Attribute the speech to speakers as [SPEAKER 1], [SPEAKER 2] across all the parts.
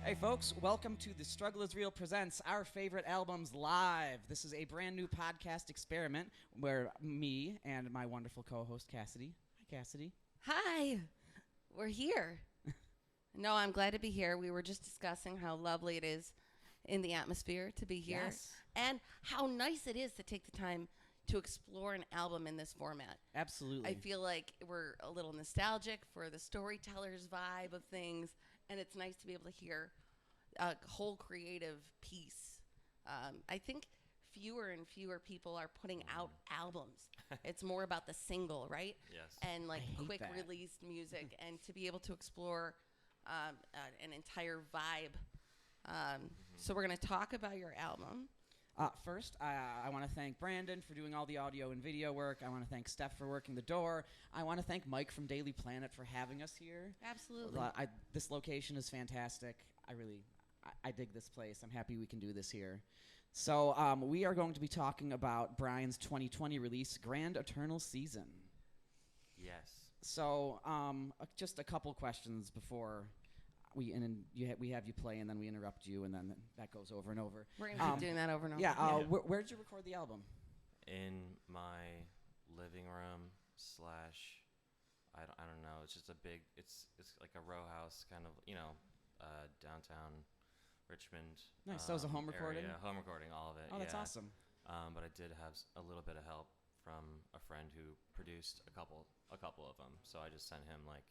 [SPEAKER 1] Hey folks, welcome to The Struggle is Real presents Our Favorite Albums Live. This is a brand new podcast experiment where me and my wonderful co-host Cassidy. Hi Cassidy.
[SPEAKER 2] Hi, we're here. No, I'm glad to be here. We were just discussing how lovely it is in the atmosphere to be here.
[SPEAKER 1] Yes.
[SPEAKER 2] And how nice it is to take the time to explore an album in this format.
[SPEAKER 1] Absolutely.
[SPEAKER 2] I feel like we're a little nostalgic for the storyteller's vibe of things, and it's nice to be able to hear a whole creative piece. I think fewer and fewer people are putting out albums. It's more about the single, right?
[SPEAKER 3] Yes.
[SPEAKER 2] And like
[SPEAKER 1] I hate
[SPEAKER 2] quick
[SPEAKER 1] that.
[SPEAKER 2] released music, and to be able to explore an entire vibe. So we're going to talk about your album.
[SPEAKER 1] First, I want to thank Branden for doing all the audio and video work. I want to thank Steph for working the door. I want to thank Mike from Daily Planet for having us here.
[SPEAKER 2] Absolutely.
[SPEAKER 1] This location is fantastic. I dig this place. I'm happy we can do this here. So we are going to be talking about Bryan's 2020 release, Grand Eternal Season.
[SPEAKER 3] Yes.
[SPEAKER 1] So just a couple questions before we have you play, and then we interrupt you, and then that goes over and over.
[SPEAKER 2] We're going to keep doing that over and over.
[SPEAKER 1] Yeah. Where did you record the album?
[SPEAKER 3] In my living room / I don't know. It's just a big. It's like a row house kind of, downtown Richmond.
[SPEAKER 1] Nice. So it was a home recording?
[SPEAKER 3] Yeah, home recording, all of it.
[SPEAKER 1] Oh, that's
[SPEAKER 3] yeah.
[SPEAKER 1] awesome.
[SPEAKER 3] But I did have a little bit of help from a friend who produced a couple of them. So I just sent him like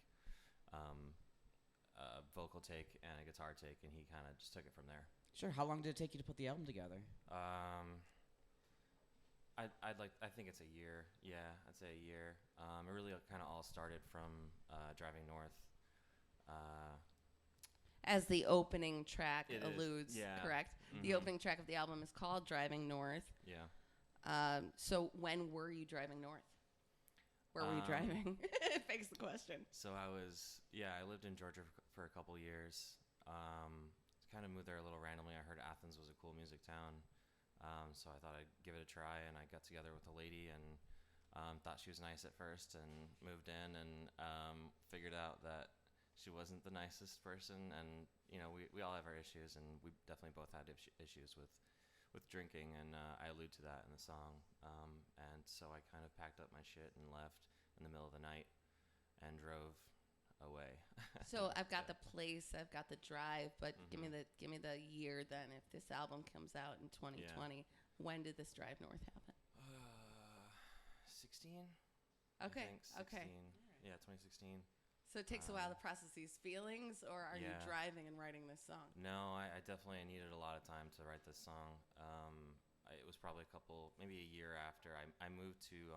[SPEAKER 3] a vocal take and a guitar take, and he kind of just took it from there.
[SPEAKER 1] Sure. How long did it take you to put the album together?
[SPEAKER 3] I think it's a year. Yeah, I'd say a year. It really kind of all started from driving north.
[SPEAKER 2] As the opening track
[SPEAKER 3] It is,
[SPEAKER 2] alludes,
[SPEAKER 3] yeah.
[SPEAKER 2] correct?
[SPEAKER 3] Mhm.
[SPEAKER 2] The opening track of the album is called Driving North.
[SPEAKER 3] Yeah.
[SPEAKER 2] So when were you driving north? Where were you driving? It begs the question.
[SPEAKER 3] So I lived in Georgia for a couple years. Kind of moved there a little randomly. I heard Athens was a cool music town. So I thought I'd give it a try, and I got together with a lady and thought she was nice at first, and moved in and figured out that she wasn't the nicest person. And we all have our issues, and we definitely both had issues with drinking, and I allude to that in the song. And so I kind of packed up my shit and left in the middle of the night and drove away.
[SPEAKER 2] So I've got the place, I've got the drive, but
[SPEAKER 3] Mm-hmm.
[SPEAKER 2] give me the year then. If this album comes out in 2020, when did this drive north happen?
[SPEAKER 3] 16?
[SPEAKER 2] Okay,
[SPEAKER 3] I think 16.
[SPEAKER 2] okay.
[SPEAKER 3] Yeah, 2016.
[SPEAKER 2] So it takes a while to process these feelings, or are you
[SPEAKER 3] Yeah.
[SPEAKER 2] driving and writing this song?
[SPEAKER 3] No, I definitely needed a lot of time to write this song. It was probably maybe a year after I moved to.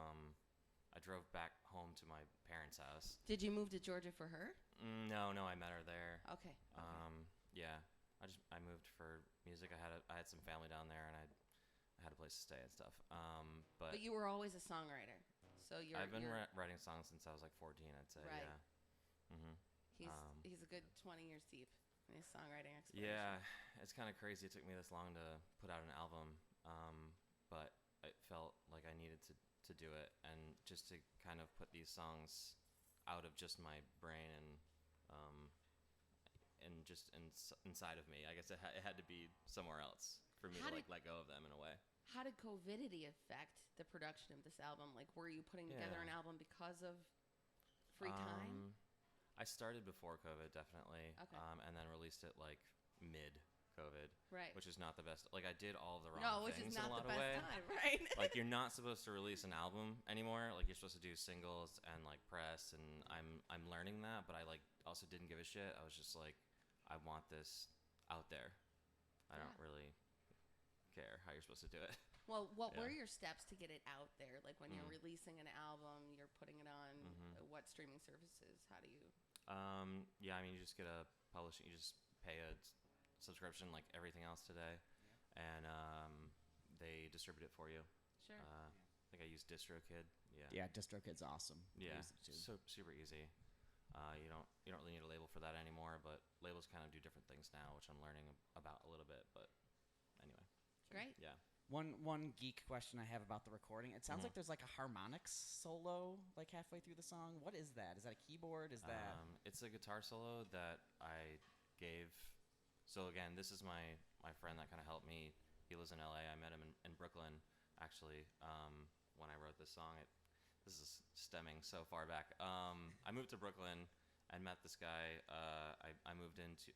[SPEAKER 3] I drove back home to my parents' house.
[SPEAKER 2] Did you move to Georgia for her?
[SPEAKER 3] No, I met her there.
[SPEAKER 2] Okay.
[SPEAKER 3] Yeah, I moved for music. I had some family down there, and I had a place to stay and stuff.
[SPEAKER 2] But you were always a songwriter, so
[SPEAKER 3] I've been writing songs since I was like 14, I'd say.
[SPEAKER 2] Right.
[SPEAKER 3] Yeah. Mm-hmm.
[SPEAKER 2] He's a good 20 years deep in his songwriting exploration.
[SPEAKER 3] Yeah, it's kind of crazy. It took me this long to put out an album, but it felt like I needed to do it, and just to kind of put these songs out of just my brain and just inside of me. I guess it had to be somewhere else for me to let go of them in a way.
[SPEAKER 2] How did COVIDity affect the production of this album? Like, were you putting together an album because of free time?
[SPEAKER 3] I started before COVID, definitely.
[SPEAKER 2] Okay.
[SPEAKER 3] And then released it like mid-COVID.
[SPEAKER 2] Right.
[SPEAKER 3] Which is not the best. Like, I did all of the wrong
[SPEAKER 2] which
[SPEAKER 3] things
[SPEAKER 2] is
[SPEAKER 3] in a
[SPEAKER 2] not
[SPEAKER 3] lot
[SPEAKER 2] the
[SPEAKER 3] of
[SPEAKER 2] best
[SPEAKER 3] ways.
[SPEAKER 2] time, right?
[SPEAKER 3] Like, you're not supposed to release an album anymore. Like, you're supposed to do singles and like press, and I'm learning that, but I like also didn't give a shit. I was just like, I want this out there. I don't really care how you're supposed to do it.
[SPEAKER 2] Well, what
[SPEAKER 3] Yeah.
[SPEAKER 2] were your steps to get it out there? Like, when you're releasing an album, you're putting it on what streaming services? How do you?
[SPEAKER 3] Yeah, I mean, you just get a publishing. You just pay a subscription like everything else today, and they distribute it for you.
[SPEAKER 2] Sure.
[SPEAKER 3] I think I used DistroKid. Yeah.
[SPEAKER 1] Yeah, DistroKid's awesome. I
[SPEAKER 3] Yeah.
[SPEAKER 1] use it too.
[SPEAKER 3] So super easy. You don't really need a label for that anymore, but labels kind of do different things now, which I'm learning about a little bit. But anyway.
[SPEAKER 2] Great.
[SPEAKER 3] Yeah.
[SPEAKER 1] One geek question I have about the recording. It sounds like there's like a harmonics solo like halfway through the song. What is that? Is that a keyboard? Is that
[SPEAKER 3] It's a guitar solo that I gave So again, this is my friend that kind of helped me. He lives in LA. I met him in Brooklyn, actually, when I wrote this song. This is stemming so far back. I moved to Brooklyn and met this guy. I moved into,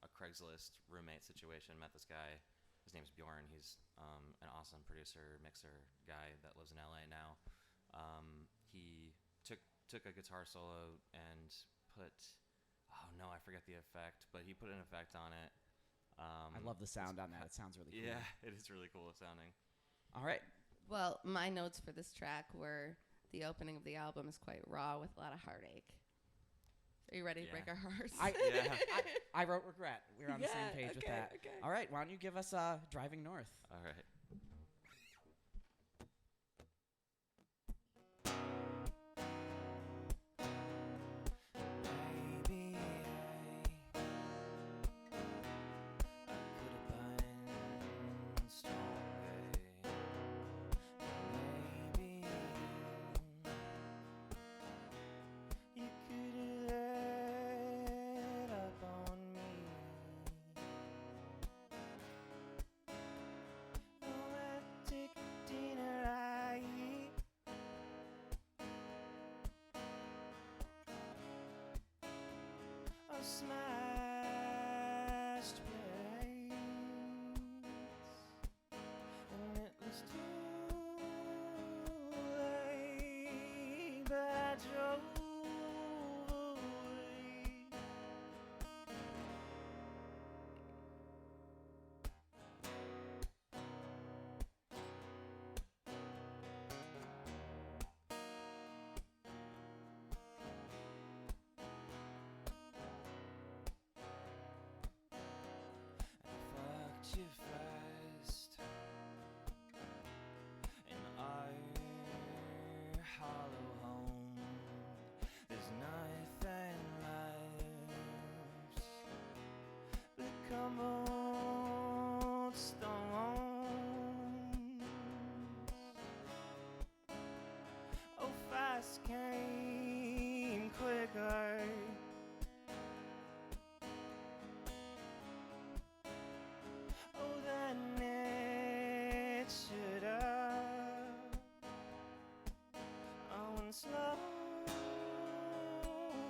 [SPEAKER 3] a Craigslist roommate situation, met this guy. His name's Bjorn. He's an awesome producer, mixer guy that lives in LA now. He took a guitar solo and put, oh no, I forget the effect, but he put an effect on it.
[SPEAKER 1] I love the sound on that. It sounds really cool.
[SPEAKER 3] Yeah, it is really cool sounding.
[SPEAKER 1] All right.
[SPEAKER 2] Well, my notes for this track were the opening of the album is quite raw with a lot of heartache. Are you ready to break our hearts?
[SPEAKER 1] I wrote regret. We're on the same page with that.
[SPEAKER 2] Okay.
[SPEAKER 1] All right. Why don't you give us Driving North?
[SPEAKER 3] All right.
[SPEAKER 4] Smashed plates, and it was too late, but I drove away. You fast in our hollow home. There's nothing left but cobbled stones. Oh, fast came quicker. Slow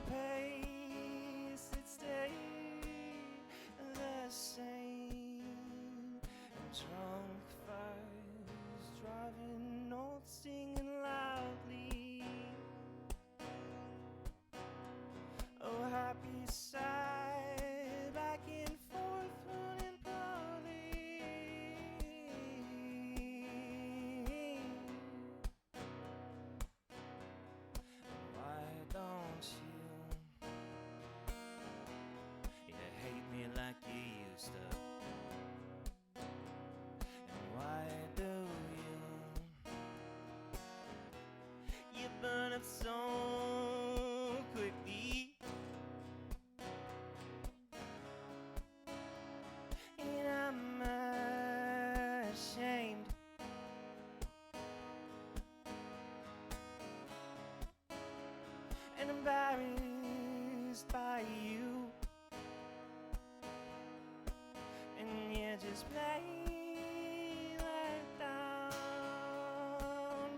[SPEAKER 4] pace, it stayed the same. And drunk fires, driving north, singing loudly. Oh, happy side, back and forth, running proudly. Why don't you hate me like you used to? And why do you burn up so quickly? And I'm ashamed. And embarrassed by you, and you just play let down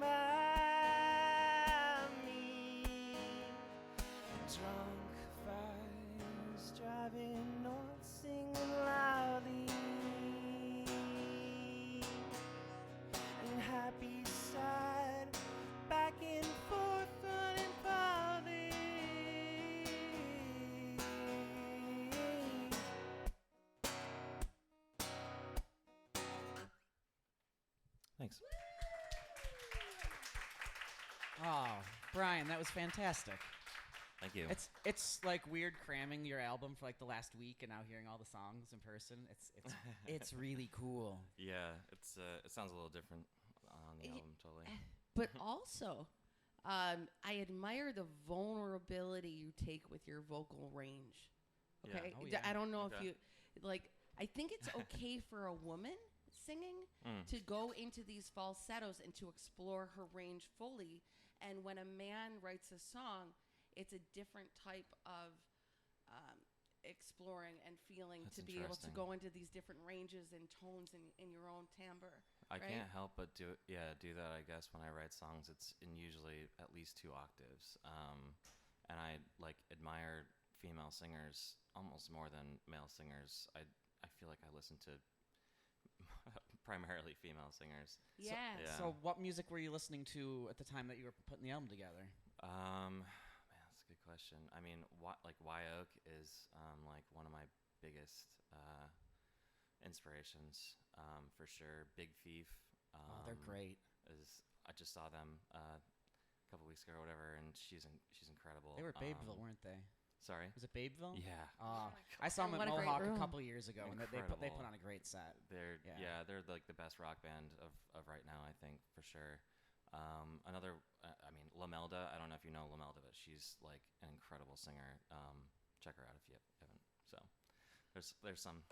[SPEAKER 4] by me. Drunk fires, driving north, singing loudly, and happy sad, back and forth, running proudly. Thanks.
[SPEAKER 1] Oh, Bryan, that was fantastic.
[SPEAKER 3] Thank you.
[SPEAKER 1] It's like weird cramming your album for like the last week and now hearing all the songs in person. It's really cool.
[SPEAKER 3] Yeah, it sounds a little different on the album, totally.
[SPEAKER 2] But also, I admire the vulnerability you take with your vocal range.
[SPEAKER 3] Yeah.
[SPEAKER 2] Okay,
[SPEAKER 1] Oh, yeah.
[SPEAKER 2] I don't know if
[SPEAKER 3] Okay.
[SPEAKER 2] you like. I think it's okay for a woman singing to go into these falsettos and to explore her range fully. And when a man writes a song, it's a different type of exploring and feeling
[SPEAKER 3] That's
[SPEAKER 2] to be able to
[SPEAKER 3] interesting.
[SPEAKER 2] go into these different ranges and tones in your own timbre.
[SPEAKER 3] I
[SPEAKER 2] right?
[SPEAKER 3] can't help but do that. I guess when I write songs, it's in usually at least 2 octaves. And I like admire female singers almost more than male singers. I feel like I listen to primarily female singers.
[SPEAKER 2] Yeah.
[SPEAKER 3] Yeah.
[SPEAKER 1] So what music were you listening to at the time that you were putting the album together?
[SPEAKER 3] Man, that's a good question. I mean, like Y Oak is like one of my biggest inspirations for sure. Big Thief.
[SPEAKER 1] They're great.
[SPEAKER 3] I just saw them a couple weeks ago or whatever, and she's incredible.
[SPEAKER 1] They were Babeville, weren't they?
[SPEAKER 3] Sorry.
[SPEAKER 1] Was it Babeville?
[SPEAKER 3] Yeah.
[SPEAKER 1] I saw them
[SPEAKER 2] What
[SPEAKER 1] at
[SPEAKER 2] a great
[SPEAKER 1] Mohawk a
[SPEAKER 2] room.
[SPEAKER 1] couple years ago, and they put
[SPEAKER 3] Incredible.
[SPEAKER 1] on a great set.
[SPEAKER 3] They're
[SPEAKER 1] Yeah.
[SPEAKER 3] they're like the best rock band of right now, I think, for sure. Another, I mean, Lamelda. I don't know if you know Lamelda, but she's like an incredible singer. Check her out if you haven't. So there's some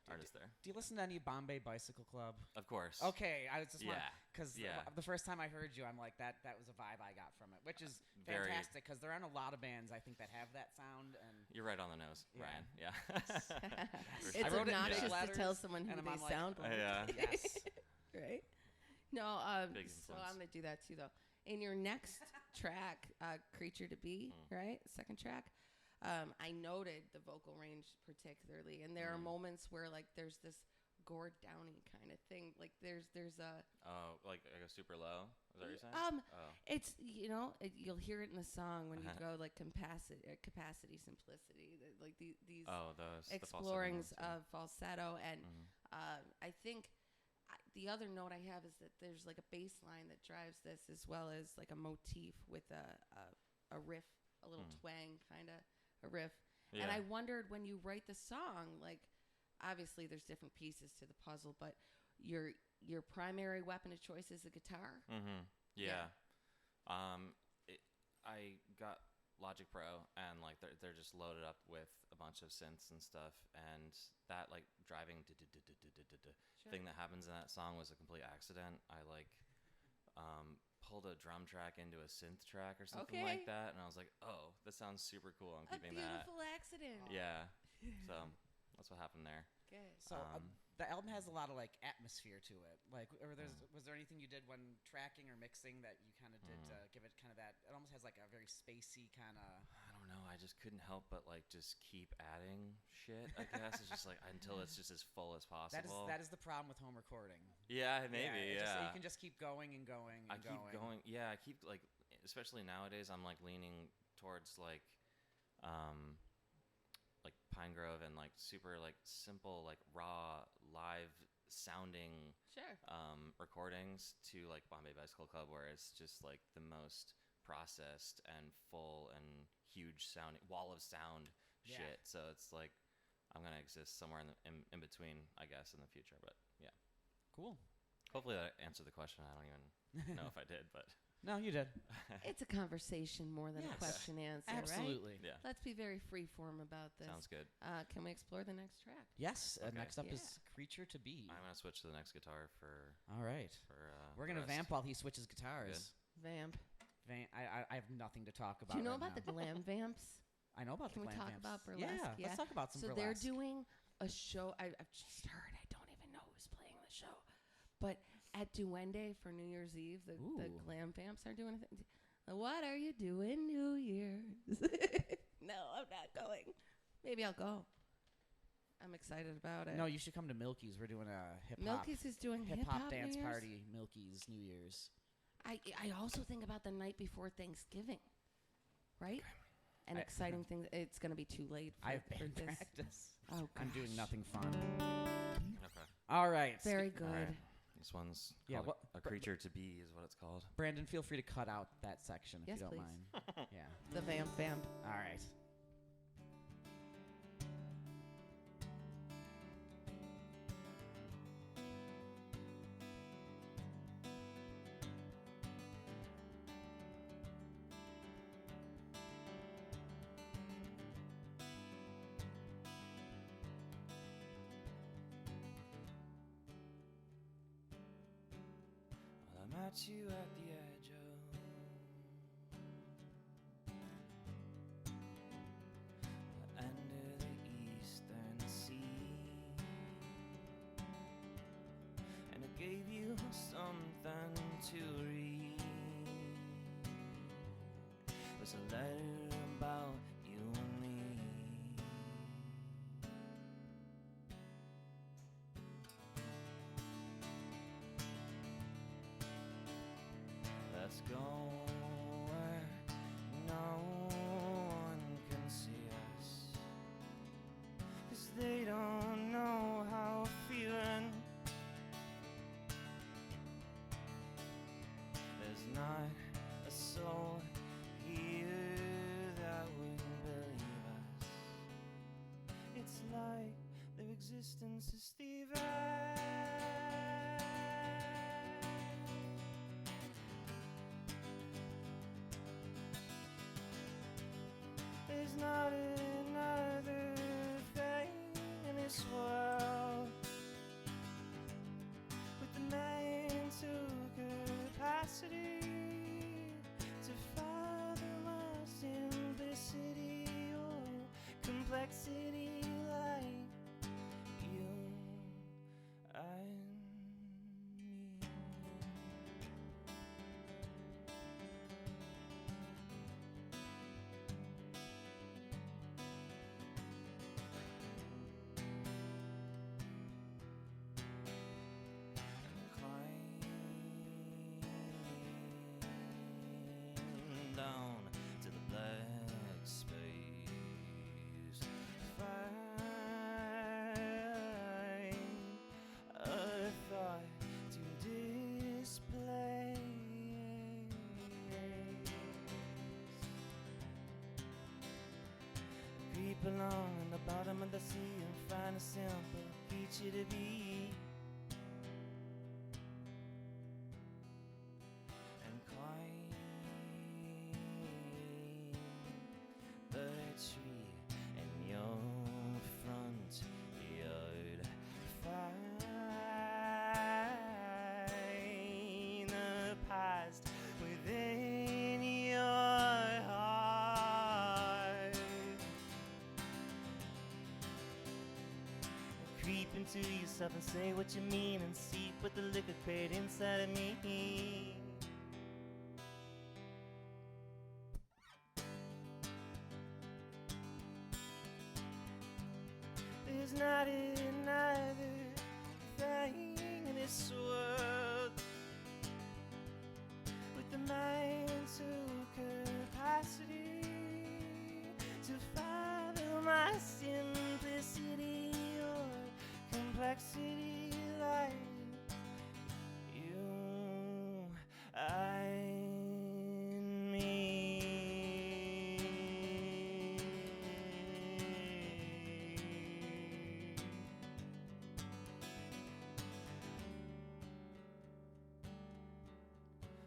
[SPEAKER 3] artists there.
[SPEAKER 1] Do you listen to any Bombay Bicycle Club?
[SPEAKER 3] Of course.
[SPEAKER 1] Okay, I was just
[SPEAKER 3] Yeah.
[SPEAKER 1] because
[SPEAKER 3] Yeah.
[SPEAKER 1] the first time I heard you, I'm like that was a vibe I got from it, which is
[SPEAKER 3] Very-
[SPEAKER 1] fantastic because there aren't a lot of bands I think that have that sound. And
[SPEAKER 3] You're right on the nose,
[SPEAKER 1] Yeah.
[SPEAKER 3] Brian. Yeah. For
[SPEAKER 2] It's
[SPEAKER 1] I wrote it in
[SPEAKER 2] obnoxious
[SPEAKER 1] big
[SPEAKER 2] to
[SPEAKER 1] letters,
[SPEAKER 2] tell someone who
[SPEAKER 1] and
[SPEAKER 2] they
[SPEAKER 1] I'm like,
[SPEAKER 2] sound like.
[SPEAKER 3] Yeah.
[SPEAKER 1] yes,
[SPEAKER 2] Right? No,
[SPEAKER 3] Big
[SPEAKER 2] so
[SPEAKER 3] influence.
[SPEAKER 2] I'm going to do that too, though. In your next track, Creature to Be, right? Second track, I noted the vocal range particularly. And there are moments where, like, there's this Gord Downie kind of thing. Like, there's a...
[SPEAKER 3] Oh, like I go super low? Is that what you're saying? Oh.
[SPEAKER 2] It's, you'll hear it in the song when you go, like, capacity, simplicity, like these
[SPEAKER 3] Oh, those. the falsetto
[SPEAKER 2] explorings
[SPEAKER 3] ones, yeah.
[SPEAKER 2] of falsetto. And
[SPEAKER 3] Mhm.
[SPEAKER 2] I think the other note I have is that there's like a bass line that drives this, as well as like a motif with a riff, a little twang, kind of a riff.
[SPEAKER 3] Yeah.
[SPEAKER 2] And I wondered, when you write the song, like, obviously there's different pieces to the puzzle, but your primary weapon of choice is the guitar.
[SPEAKER 3] Mm-hmm.
[SPEAKER 2] Yeah.
[SPEAKER 3] Yeah. I got Logic Pro, and like they're just loaded up with a bunch of synths and stuff, and that like driving thing that happens in that song was a complete accident. I like pulled a drum track into a synth track or something
[SPEAKER 2] Okay.
[SPEAKER 3] like that, and I was like, oh, this sounds super cool. I'm
[SPEAKER 2] A
[SPEAKER 3] keeping that.
[SPEAKER 2] beautiful accident.
[SPEAKER 3] Yeah. So that's what happened there.
[SPEAKER 2] Good.
[SPEAKER 1] so the album has a lot of like atmosphere to it. Like, was there anything you did when tracking or mixing that you kind of did to give it kind of that? It almost has like a very spacey kind of.
[SPEAKER 3] I don't know. I just couldn't help but like just keep adding shit. I guess it's just like until it's just as full as possible.
[SPEAKER 1] That is the problem with home recording.
[SPEAKER 3] Yeah, maybe.
[SPEAKER 1] it
[SPEAKER 3] Yeah.
[SPEAKER 1] just- you can just keep going and going and
[SPEAKER 3] I keep going. Yeah, I keep like, especially nowadays, I'm like leaning towards like Pine Grove and like super like simple like raw live sounding
[SPEAKER 2] Sure.
[SPEAKER 3] recordings to like Bombay Bicycle Club, where it's just like the most processed and full and huge sounding wall of sound
[SPEAKER 1] Yeah.
[SPEAKER 3] shit. So it's like I'm gonna exist somewhere in between, I guess, in the future. But yeah,
[SPEAKER 1] Cool.
[SPEAKER 3] hopefully that answered the question. I don't even know if I did, but
[SPEAKER 1] No, you did.
[SPEAKER 2] It's a conversation more than
[SPEAKER 1] Yes.
[SPEAKER 2] a question answer, right?
[SPEAKER 1] Absolutely.
[SPEAKER 3] yeah,
[SPEAKER 2] Let's be very freeform about this.
[SPEAKER 3] sounds good.
[SPEAKER 2] Can we explore the next track?
[SPEAKER 1] Yes.
[SPEAKER 3] Okay.
[SPEAKER 1] Next up
[SPEAKER 2] Yeah.
[SPEAKER 1] is Creature to Be.
[SPEAKER 3] I'm gonna switch to the next guitar for
[SPEAKER 1] All right. We're
[SPEAKER 3] the
[SPEAKER 1] gonna
[SPEAKER 3] rest.
[SPEAKER 1] vamp while he switches guitars.
[SPEAKER 2] Vamp.
[SPEAKER 1] I have nothing to talk about.
[SPEAKER 2] Do you know
[SPEAKER 1] right
[SPEAKER 2] about
[SPEAKER 1] now.
[SPEAKER 2] the glam vamps?
[SPEAKER 1] I know about
[SPEAKER 2] Can
[SPEAKER 1] the
[SPEAKER 2] we
[SPEAKER 1] glam
[SPEAKER 2] talk
[SPEAKER 1] vamps.
[SPEAKER 2] about burlesque?
[SPEAKER 1] Yeah,
[SPEAKER 2] Yeah.
[SPEAKER 1] let's talk about some
[SPEAKER 2] So
[SPEAKER 1] burlesque.
[SPEAKER 2] they're doing a show. I've just heard. I don't even know who's playing the show. But at Duende for New Year's Eve, the
[SPEAKER 1] Ooh.
[SPEAKER 2] glam vamps are doing a thing. What are you doing New Year's? No, I'm not going. Maybe I'll go. I'm excited about it.
[SPEAKER 1] No, you should come to Milky's. We're doing a hip hop
[SPEAKER 2] Milky's is doing
[SPEAKER 1] hip hop dance
[SPEAKER 2] New Year's?
[SPEAKER 1] party. Milky's New Year's.
[SPEAKER 2] I also think about the night before Thanksgiving, right? An
[SPEAKER 1] I-
[SPEAKER 2] exciting thing. It's going to be too late for,
[SPEAKER 1] I have
[SPEAKER 2] for
[SPEAKER 1] band
[SPEAKER 2] this.
[SPEAKER 1] practice.
[SPEAKER 2] Oh,
[SPEAKER 1] I'm doing
[SPEAKER 2] gosh.
[SPEAKER 1] nothing fun.
[SPEAKER 3] Okay.
[SPEAKER 1] All right.
[SPEAKER 2] Very good.
[SPEAKER 3] All right. This one's
[SPEAKER 1] Yeah,
[SPEAKER 3] called
[SPEAKER 1] what-
[SPEAKER 3] a creature to be is what it's called.
[SPEAKER 1] Brandon, feel free to cut out that section if
[SPEAKER 2] Yes,
[SPEAKER 1] you don't
[SPEAKER 2] please.
[SPEAKER 1] mind. Yeah.
[SPEAKER 2] The vamp vamp.
[SPEAKER 1] All right.
[SPEAKER 4] Well, I met you at the edge of the end of the was a letter about you and me. Let's go where no one can see us, 'cause they don't know how I'm feeling. There's not a soul here that wouldn't believe us. It's like their existence is Steven. There's not another thing in this world with the mental capacity to fathom our simplicity or complexity like you and me. Climb down to the black space, find a thought to displace. Creep along in the bottom of the sea and find a simple creature to be. And climb the tree in your front yard. Find the past within your heart. Creep into yourself and say what you mean, and see what the liquor crate inside of me. There's not another thing in this world with the mental capacity to fathom my simplicity or complexity like you and me.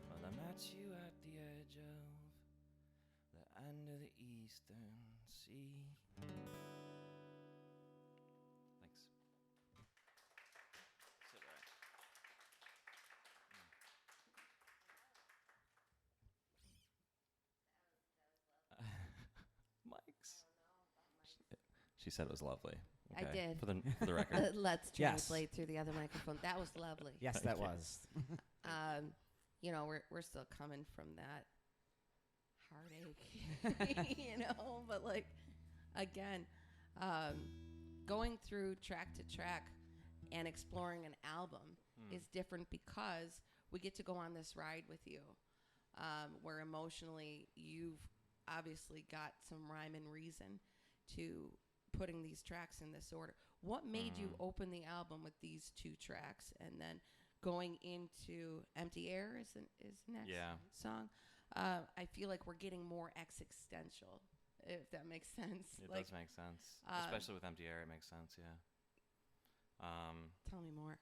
[SPEAKER 4] Well, I met you at the edge of the end of the eastern sea. Thanks. Sit right. Mics. She said it was lovely.
[SPEAKER 2] I did.
[SPEAKER 3] For the record.
[SPEAKER 2] Let's
[SPEAKER 1] Yes.
[SPEAKER 2] translate through the other microphone. That was lovely.
[SPEAKER 1] Yes, that was.
[SPEAKER 2] You know, we're still coming from that heartache, you know, but like, again, going through track to track and exploring an album is different because we get to go on this ride with you, where emotionally you've obviously got some rhyme and reason to putting these tracks in this order. What made you open the album with these two tracks and then going into Empty Air is next song? I feel like we're getting more existential, if that makes sense.
[SPEAKER 3] It does make sense. Especially with Empty Air, it makes sense, yeah.
[SPEAKER 2] Tell me more.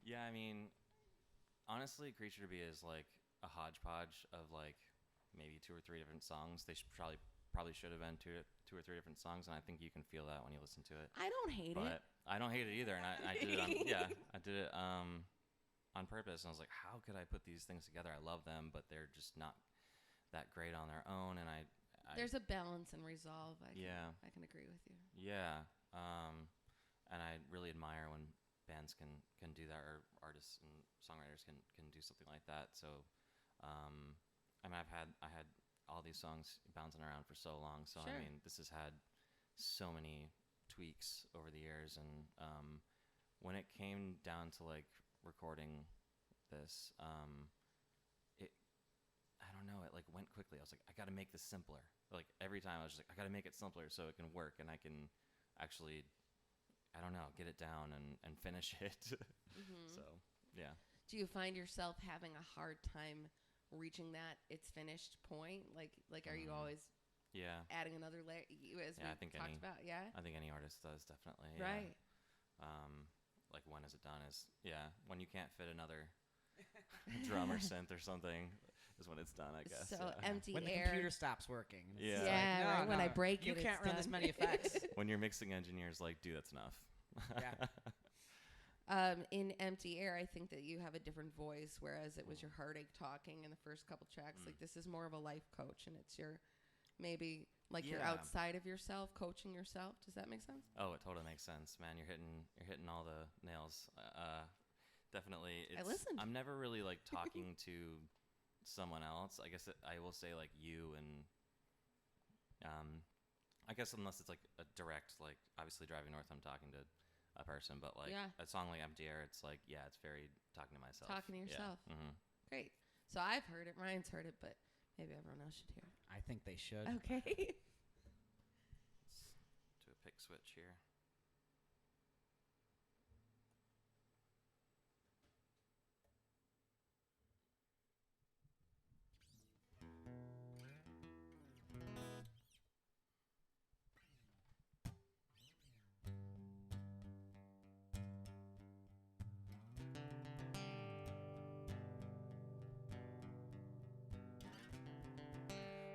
[SPEAKER 3] Yeah, I mean, honestly, Creature to Be is like a hodgepodge of like maybe 2 or 3 different songs. They probably should have been two or three different songs, and I think you can feel that when you listen to it.
[SPEAKER 2] I don't hate it.
[SPEAKER 3] But I don't hate it either, and I did it on purpose. And I was like, how could I put these things together? I love them, but they're just not that great on their own. And I
[SPEAKER 2] there's a balance and resolve. I can agree with you.
[SPEAKER 3] Yeah, and I really admire when bands can do that, or artists and songwriters can do something like that. So, I mean, I had all these songs bouncing around for so long. So
[SPEAKER 2] Sure.
[SPEAKER 3] I mean, this has had so many tweaks over the years, and when it came down to like recording this, it I don't know, it like went quickly. I was like, I got to make this simpler. Like every time I was just like, I got to make it simpler so it can work and I can actually, I don't know, get it down and finish it.
[SPEAKER 2] Mm-hmm.
[SPEAKER 3] So yeah.
[SPEAKER 2] Do you find yourself having a hard time reaching that it's finished point? Like are you always
[SPEAKER 3] Yeah.
[SPEAKER 2] adding another layer? As
[SPEAKER 3] Yeah, I
[SPEAKER 2] we
[SPEAKER 3] think
[SPEAKER 2] talked about, yeah.
[SPEAKER 3] I think any artist does, definitely. Yeah.
[SPEAKER 2] Right.
[SPEAKER 3] Like when is it done is, when you can't fit another drum or synth or something is when it's done, I guess.
[SPEAKER 2] So
[SPEAKER 3] yeah.
[SPEAKER 2] empty
[SPEAKER 1] When the
[SPEAKER 2] air.
[SPEAKER 1] computer stops working. and it's
[SPEAKER 3] Yeah.
[SPEAKER 1] just
[SPEAKER 2] Yeah,
[SPEAKER 1] like,
[SPEAKER 2] right, when I break
[SPEAKER 1] you
[SPEAKER 2] it,
[SPEAKER 1] can't
[SPEAKER 2] it's
[SPEAKER 1] run this
[SPEAKER 2] done.
[SPEAKER 1] many effects.
[SPEAKER 3] When your mixing engineer's like, dude, that's enough.
[SPEAKER 1] Yeah.
[SPEAKER 2] In Empty Air, I think that you have a different voice, whereas it was your heartache talking in the first couple tracks. Like this is more of a life coach, and it's your maybe like you're
[SPEAKER 3] Yeah.
[SPEAKER 2] outside of yourself, coaching yourself. Does that make sense?
[SPEAKER 3] Oh, it totally makes sense, man. You're hitting all the nails. Definitely.
[SPEAKER 2] I listened.
[SPEAKER 3] I'm never really like talking to someone else. I guess I will say like you and I guess unless it's like a direct, like obviously driving north, I'm talking to a person, but like
[SPEAKER 2] Yeah.
[SPEAKER 3] a song like Empty Air, it's like, yeah, it's very talking to myself.
[SPEAKER 2] Talking to yourself.
[SPEAKER 3] Yeah. Mm-hmm.
[SPEAKER 2] Great. So I've heard it. Ryan's heard it, but maybe everyone else should hear
[SPEAKER 1] I think they should.
[SPEAKER 2] it. Okay.
[SPEAKER 3] Let's do a pick switch here.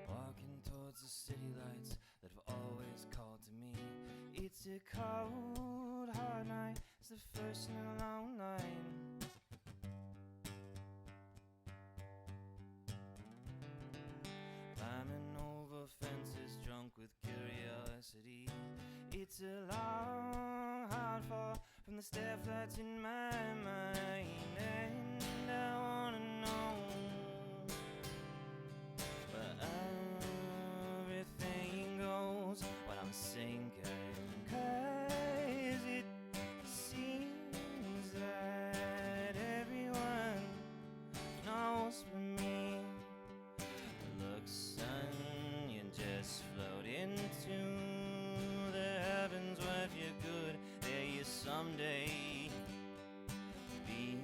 [SPEAKER 4] Walking towards the city lights that have always called to me. It's a cold, hard night. It's the first in a long line. Climbing over fences, drunk with curiosity. It's a long, hard fall from the stair flats in my mind, and I wanna know where everything goes when I'm sinking. 'Cause it seems that everyone knows for me. Look, son, you just float into the heavens where if you're good, there you someday be.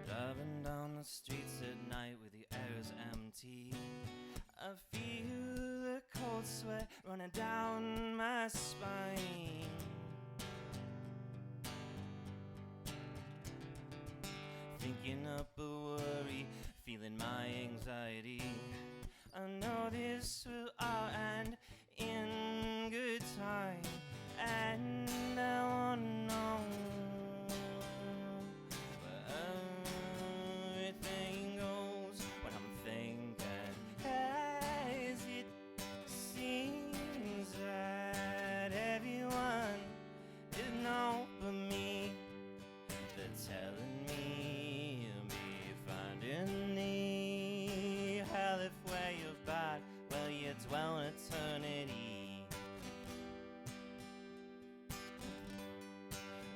[SPEAKER 4] Driving down the streets at night with the air is empty, I feel the cold sweat running down my spine. Thinking up a worry, feeling my anxiety. I know this will all end in good time, and I wanna know where everything goes when I'm thinking. 'Cause it seems that everyone is no but me. They're telling me you'll be finding the hell if where you're bad, well you dwell in eternity.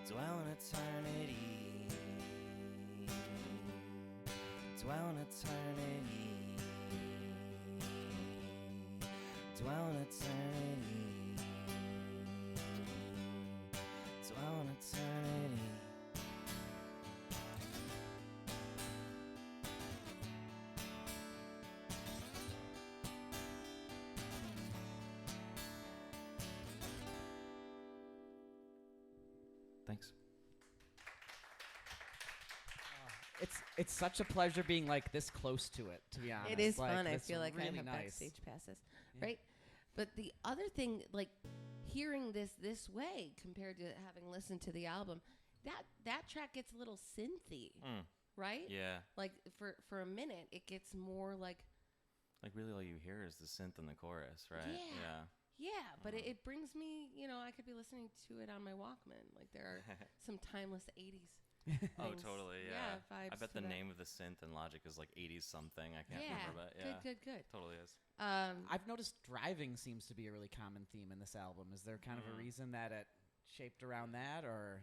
[SPEAKER 4] Dwell in eternity. Dwell in eternity. Dwell in eternity. Dwell in eternity.
[SPEAKER 3] Thanks.
[SPEAKER 1] It's such a pleasure being like this close to it, to be honest.
[SPEAKER 2] It is
[SPEAKER 1] Like,
[SPEAKER 2] fun. I
[SPEAKER 1] it's
[SPEAKER 2] feel like
[SPEAKER 1] really
[SPEAKER 2] I have
[SPEAKER 1] nice.
[SPEAKER 2] backstage passes,
[SPEAKER 1] Yeah.
[SPEAKER 2] right? But the other thing, like hearing this way compared to having listened to the album, that track gets a little synthy, right?
[SPEAKER 3] Yeah.
[SPEAKER 2] Like for a minute, it gets more like
[SPEAKER 3] Like really, all you hear is the synth in the chorus, right?
[SPEAKER 2] Yeah. Yeah, but it brings me, I could be listening to it on my Walkman. Like there are some timeless 80s.
[SPEAKER 3] Oh,
[SPEAKER 2] things.
[SPEAKER 3] totally. Yeah.
[SPEAKER 2] Vibes
[SPEAKER 3] I bet
[SPEAKER 2] to
[SPEAKER 3] the
[SPEAKER 2] that.
[SPEAKER 3] name of the synth in Logic is like 80s something. I can't remember, but yeah.
[SPEAKER 2] Good.
[SPEAKER 3] Totally is.
[SPEAKER 1] I've noticed driving seems to be a really common theme in this album. Is there kind of a reason that it shaped around that, or?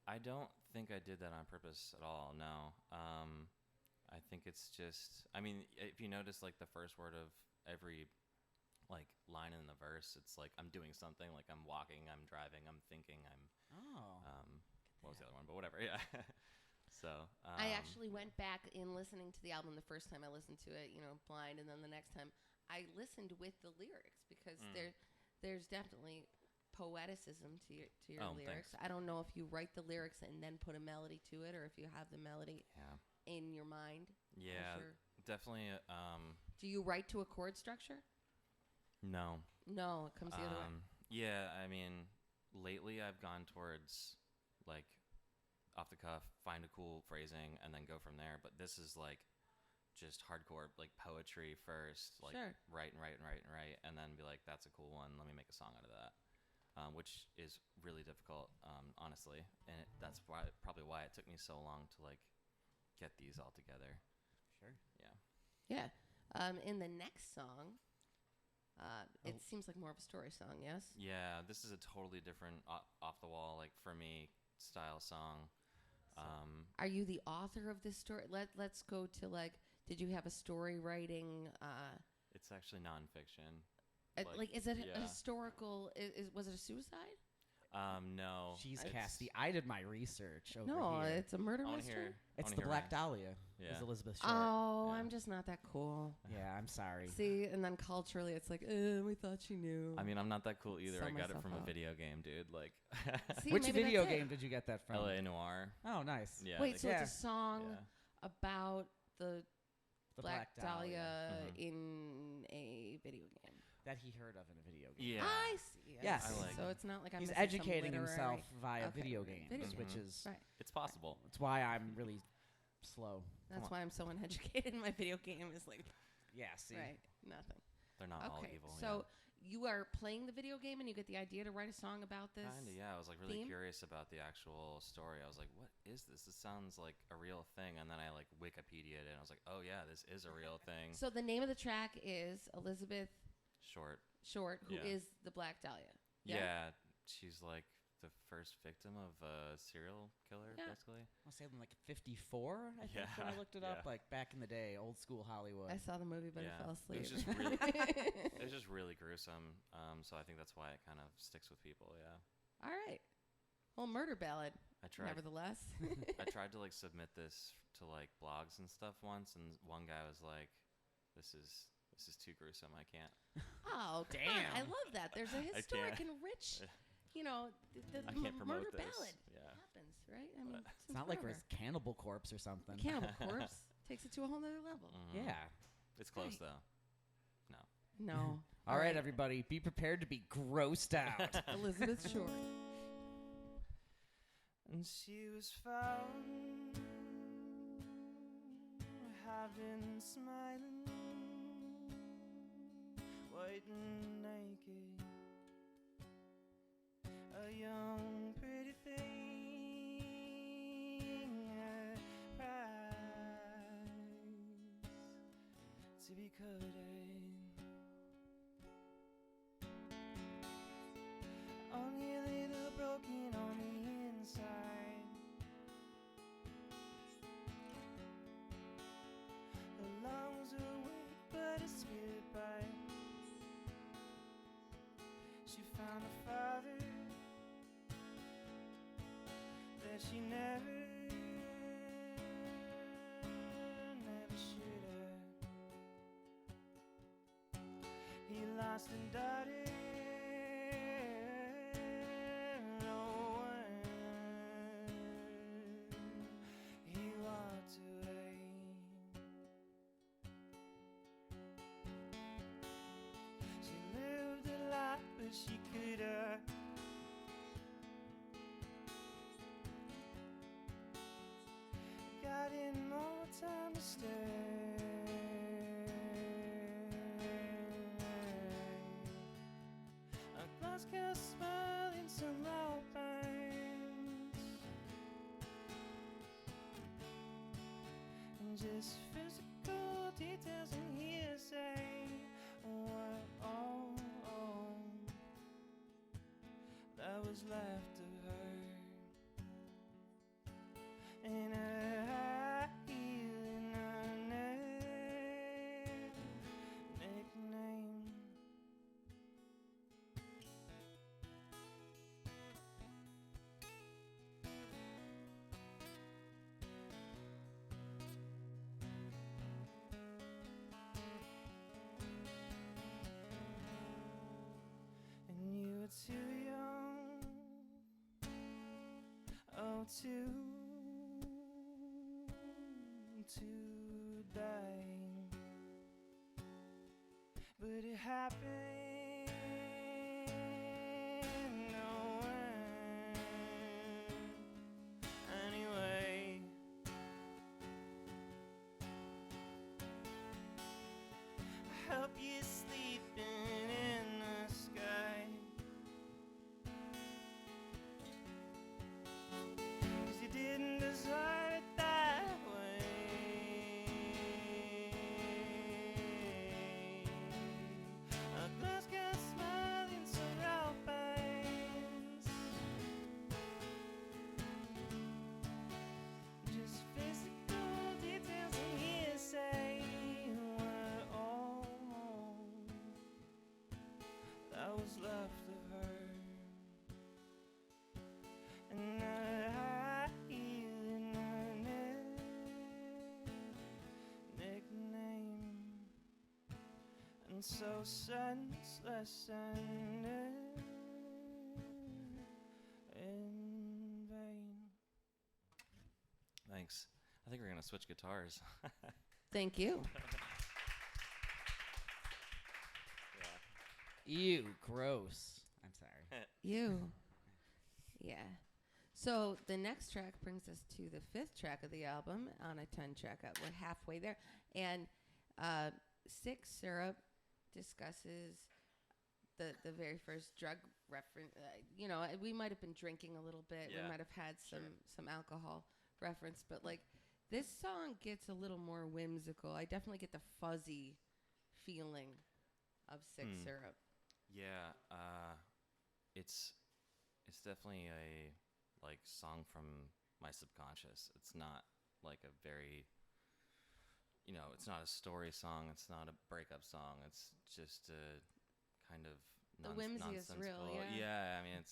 [SPEAKER 3] I don't think I did that on purpose at all. No. I think it's just. I mean, if you notice, like the first word of every like line in the verse, it's like I'm doing something. Like I'm walking, I'm driving, I'm thinking, I'm.
[SPEAKER 1] Oh.
[SPEAKER 3] What was the other one? But whatever. Yeah. So.
[SPEAKER 2] I actually went back in listening to the album the first time I listened to it, blind, and then the next time I listened with the lyrics because there's definitely poeticism to your lyrics.
[SPEAKER 3] Thanks.
[SPEAKER 2] I don't know if you write the lyrics and then put a melody to it, or if you have the melody in your mind.
[SPEAKER 3] Yeah, definitely.
[SPEAKER 2] Do you write to a chord structure?
[SPEAKER 3] No.
[SPEAKER 2] No, it comes the other way.
[SPEAKER 3] Yeah, I mean, lately I've gone towards like off the cuff, find a cool phrasing, and then go from there. But this is like just hardcore like poetry first, like write, and then be like, that's a cool one. Let me make a song out of that. Which is really difficult, honestly, and that's probably why it took me so long to like get these all together.
[SPEAKER 1] Sure.
[SPEAKER 3] Yeah.
[SPEAKER 2] Yeah. In the next song, it seems like more of a story song. Yes.
[SPEAKER 3] Yeah. This is a totally different off the wall, like for me, style song.
[SPEAKER 2] Are you the author of this story? Let's go to like. Did you have a story writing?
[SPEAKER 3] It's actually nonfiction.
[SPEAKER 2] Is it a historical? Was it a suicide?
[SPEAKER 3] No.
[SPEAKER 1] Jeez, Cassidy, I did my research over here.
[SPEAKER 2] It's a murder mystery.
[SPEAKER 1] It's the Black Dahlia.
[SPEAKER 3] Yeah.
[SPEAKER 1] Is Elizabeth Short.
[SPEAKER 2] Oh, I'm just not that cool.
[SPEAKER 1] Yeah, I'm sorry.
[SPEAKER 2] See, and then culturally, it's like, we thought she knew.
[SPEAKER 3] I mean, I'm not that cool either.
[SPEAKER 2] Sell
[SPEAKER 3] I got it
[SPEAKER 2] myself
[SPEAKER 3] from a
[SPEAKER 2] out.
[SPEAKER 3] video game, dude. Like,
[SPEAKER 2] See,
[SPEAKER 1] Which
[SPEAKER 2] maybe
[SPEAKER 1] video
[SPEAKER 2] that's it.
[SPEAKER 1] game did you get that from?
[SPEAKER 3] LA Noire.
[SPEAKER 1] Oh, nice.
[SPEAKER 3] Yeah.
[SPEAKER 2] Wait, so
[SPEAKER 1] Yeah.
[SPEAKER 2] it's a song
[SPEAKER 3] Yeah.
[SPEAKER 2] about the
[SPEAKER 1] The
[SPEAKER 2] Black Dahlia
[SPEAKER 3] Mhm.
[SPEAKER 2] in a video game.
[SPEAKER 1] That he heard of in a video game.
[SPEAKER 3] Yeah.
[SPEAKER 2] I see.
[SPEAKER 1] Yes.
[SPEAKER 3] I like
[SPEAKER 2] So it's not like I'm
[SPEAKER 1] He's
[SPEAKER 2] missing some
[SPEAKER 1] educating himself
[SPEAKER 2] literary-
[SPEAKER 1] via
[SPEAKER 2] Okay,
[SPEAKER 1] video
[SPEAKER 2] right.
[SPEAKER 1] games,
[SPEAKER 2] Video
[SPEAKER 1] which
[SPEAKER 3] games.
[SPEAKER 1] is
[SPEAKER 2] Right.
[SPEAKER 3] It's possible.
[SPEAKER 1] that's why I'm really slow.
[SPEAKER 2] That's why I'm so uneducated. My video game is like,
[SPEAKER 1] Yeah, see.
[SPEAKER 2] right, nothing.
[SPEAKER 3] They're not all
[SPEAKER 2] Okay,
[SPEAKER 3] evil.
[SPEAKER 2] so you are playing the video game and you get the idea to write a song about this?
[SPEAKER 3] Kinda, yeah. I was like really
[SPEAKER 2] theme?
[SPEAKER 3] curious about the actual story. I was like, what is this? This sounds like a real thing. And then I like Wikipedia'd it and I was like, oh yeah, this is a real thing.
[SPEAKER 2] So the name of the track is Elizabeth
[SPEAKER 3] Short.
[SPEAKER 2] Short, who
[SPEAKER 3] Yeah.
[SPEAKER 2] is the Black Dahlia.
[SPEAKER 3] Yeah. She's like the first victim of a serial killer,
[SPEAKER 2] Yeah.
[SPEAKER 3] basically.
[SPEAKER 1] I'll say like 54, I think, when I
[SPEAKER 3] Yeah,
[SPEAKER 1] looked it
[SPEAKER 3] yeah.
[SPEAKER 1] up, like back in the day, old school Hollywood.
[SPEAKER 2] I saw the movie, but
[SPEAKER 3] Yeah.
[SPEAKER 2] I fell asleep.
[SPEAKER 3] It was just really, it was just really gruesome. So I think that's why it kind of sticks with people. Yeah.
[SPEAKER 2] All right. Well, murder ballad,
[SPEAKER 3] I tried.
[SPEAKER 2] nevertheless.
[SPEAKER 3] I tried to like submit this to like blogs and stuff once, and one guy was like, "This is too gruesome. I can't."
[SPEAKER 2] Oh, come on.
[SPEAKER 1] Damn.
[SPEAKER 2] I love that. There's a historic
[SPEAKER 3] can't.
[SPEAKER 2] and rich,
[SPEAKER 3] I can't promote
[SPEAKER 2] murder
[SPEAKER 3] this.
[SPEAKER 2] ballad
[SPEAKER 3] Yeah.
[SPEAKER 2] happens, right? I mean,
[SPEAKER 3] But-
[SPEAKER 1] It's not like there's Cannibal Corpse or something.
[SPEAKER 2] Cannibal Corpse takes it to a whole nother level.
[SPEAKER 3] Mhm.
[SPEAKER 1] Yeah.
[SPEAKER 3] It's close
[SPEAKER 2] Right.
[SPEAKER 3] though. No.
[SPEAKER 2] No.
[SPEAKER 1] All right, everybody, be prepared to be grossed out.
[SPEAKER 2] Elizabeth Short.
[SPEAKER 4] And she was found having smiling, white and naked, a young pretty thing at price to be coveted. Only a little broken on the inside. The lungs are weak, but a spirit by. She found a father that she never should have. He lost a daughter. No one. He walked away. She lived a life, but she could have. Got in more time to stay. Glasgow smiling some alpines, and just physical details and hearsay. Oh, that was left of her, and I heal in her nickname. And you were too young, oh, to die, but it happened nowhere anyway. I hope you're sleeping in the sky, 'cause you didn't deserve it that way. A Glasgow smiling some alpines, just physical details and hearsay were all that was left of her, and I heal in her nickname, and so senseless and in vain. Thanks. I think we're gonna switch guitars.
[SPEAKER 2] Thank you.
[SPEAKER 1] Ew, gross. I'm sorry.
[SPEAKER 2] You. Yeah. So the next track brings us to the 5th track of the album on a 10-track. We're halfway there. And Six Syrup discusses the very first drug reference. We might have been drinking a little bit.
[SPEAKER 3] Yeah,
[SPEAKER 2] We might have had
[SPEAKER 3] sure.
[SPEAKER 2] some alcohol reference. But, like, this song gets a little more whimsical. I definitely get the fuzzy feeling of Six Syrup.
[SPEAKER 3] Yeah, it's definitely a like song from my subconscious. It's not like a very, it's not a story song. It's not a breakup song. It's just a kind of
[SPEAKER 2] The whimsy is real,
[SPEAKER 3] nonsensical-
[SPEAKER 2] yeah.
[SPEAKER 3] I mean,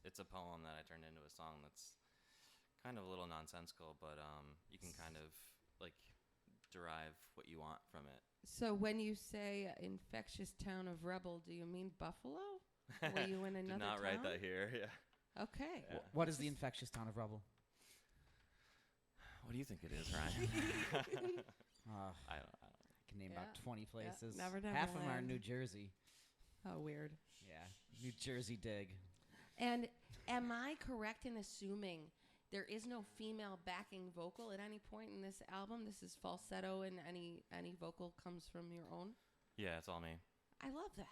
[SPEAKER 3] it's a poem that I turned into a song that's kind of a little nonsensical, but you can kind of like derive what you want from it.
[SPEAKER 2] So when you say infectious town of rebel, do you mean Buffalo? Were you in another
[SPEAKER 3] Did not
[SPEAKER 2] town?
[SPEAKER 3] write that here. Yeah.
[SPEAKER 2] Okay.
[SPEAKER 3] Yeah.
[SPEAKER 1] What is the infectious town of Rubble?
[SPEAKER 3] What do you think it is, Ryan? I don't.
[SPEAKER 1] I can name
[SPEAKER 2] Yeah.
[SPEAKER 1] about 20 places.
[SPEAKER 2] Never
[SPEAKER 1] Half of them are in
[SPEAKER 2] Neverland.
[SPEAKER 1] New Jersey.
[SPEAKER 2] Oh, weird.
[SPEAKER 1] Yeah, New Jersey dig.
[SPEAKER 2] And am I correct in assuming there is no female backing vocal at any point in this album? This is falsetto, and any vocal comes from your own?
[SPEAKER 3] Yeah, it's all me.
[SPEAKER 2] I love that.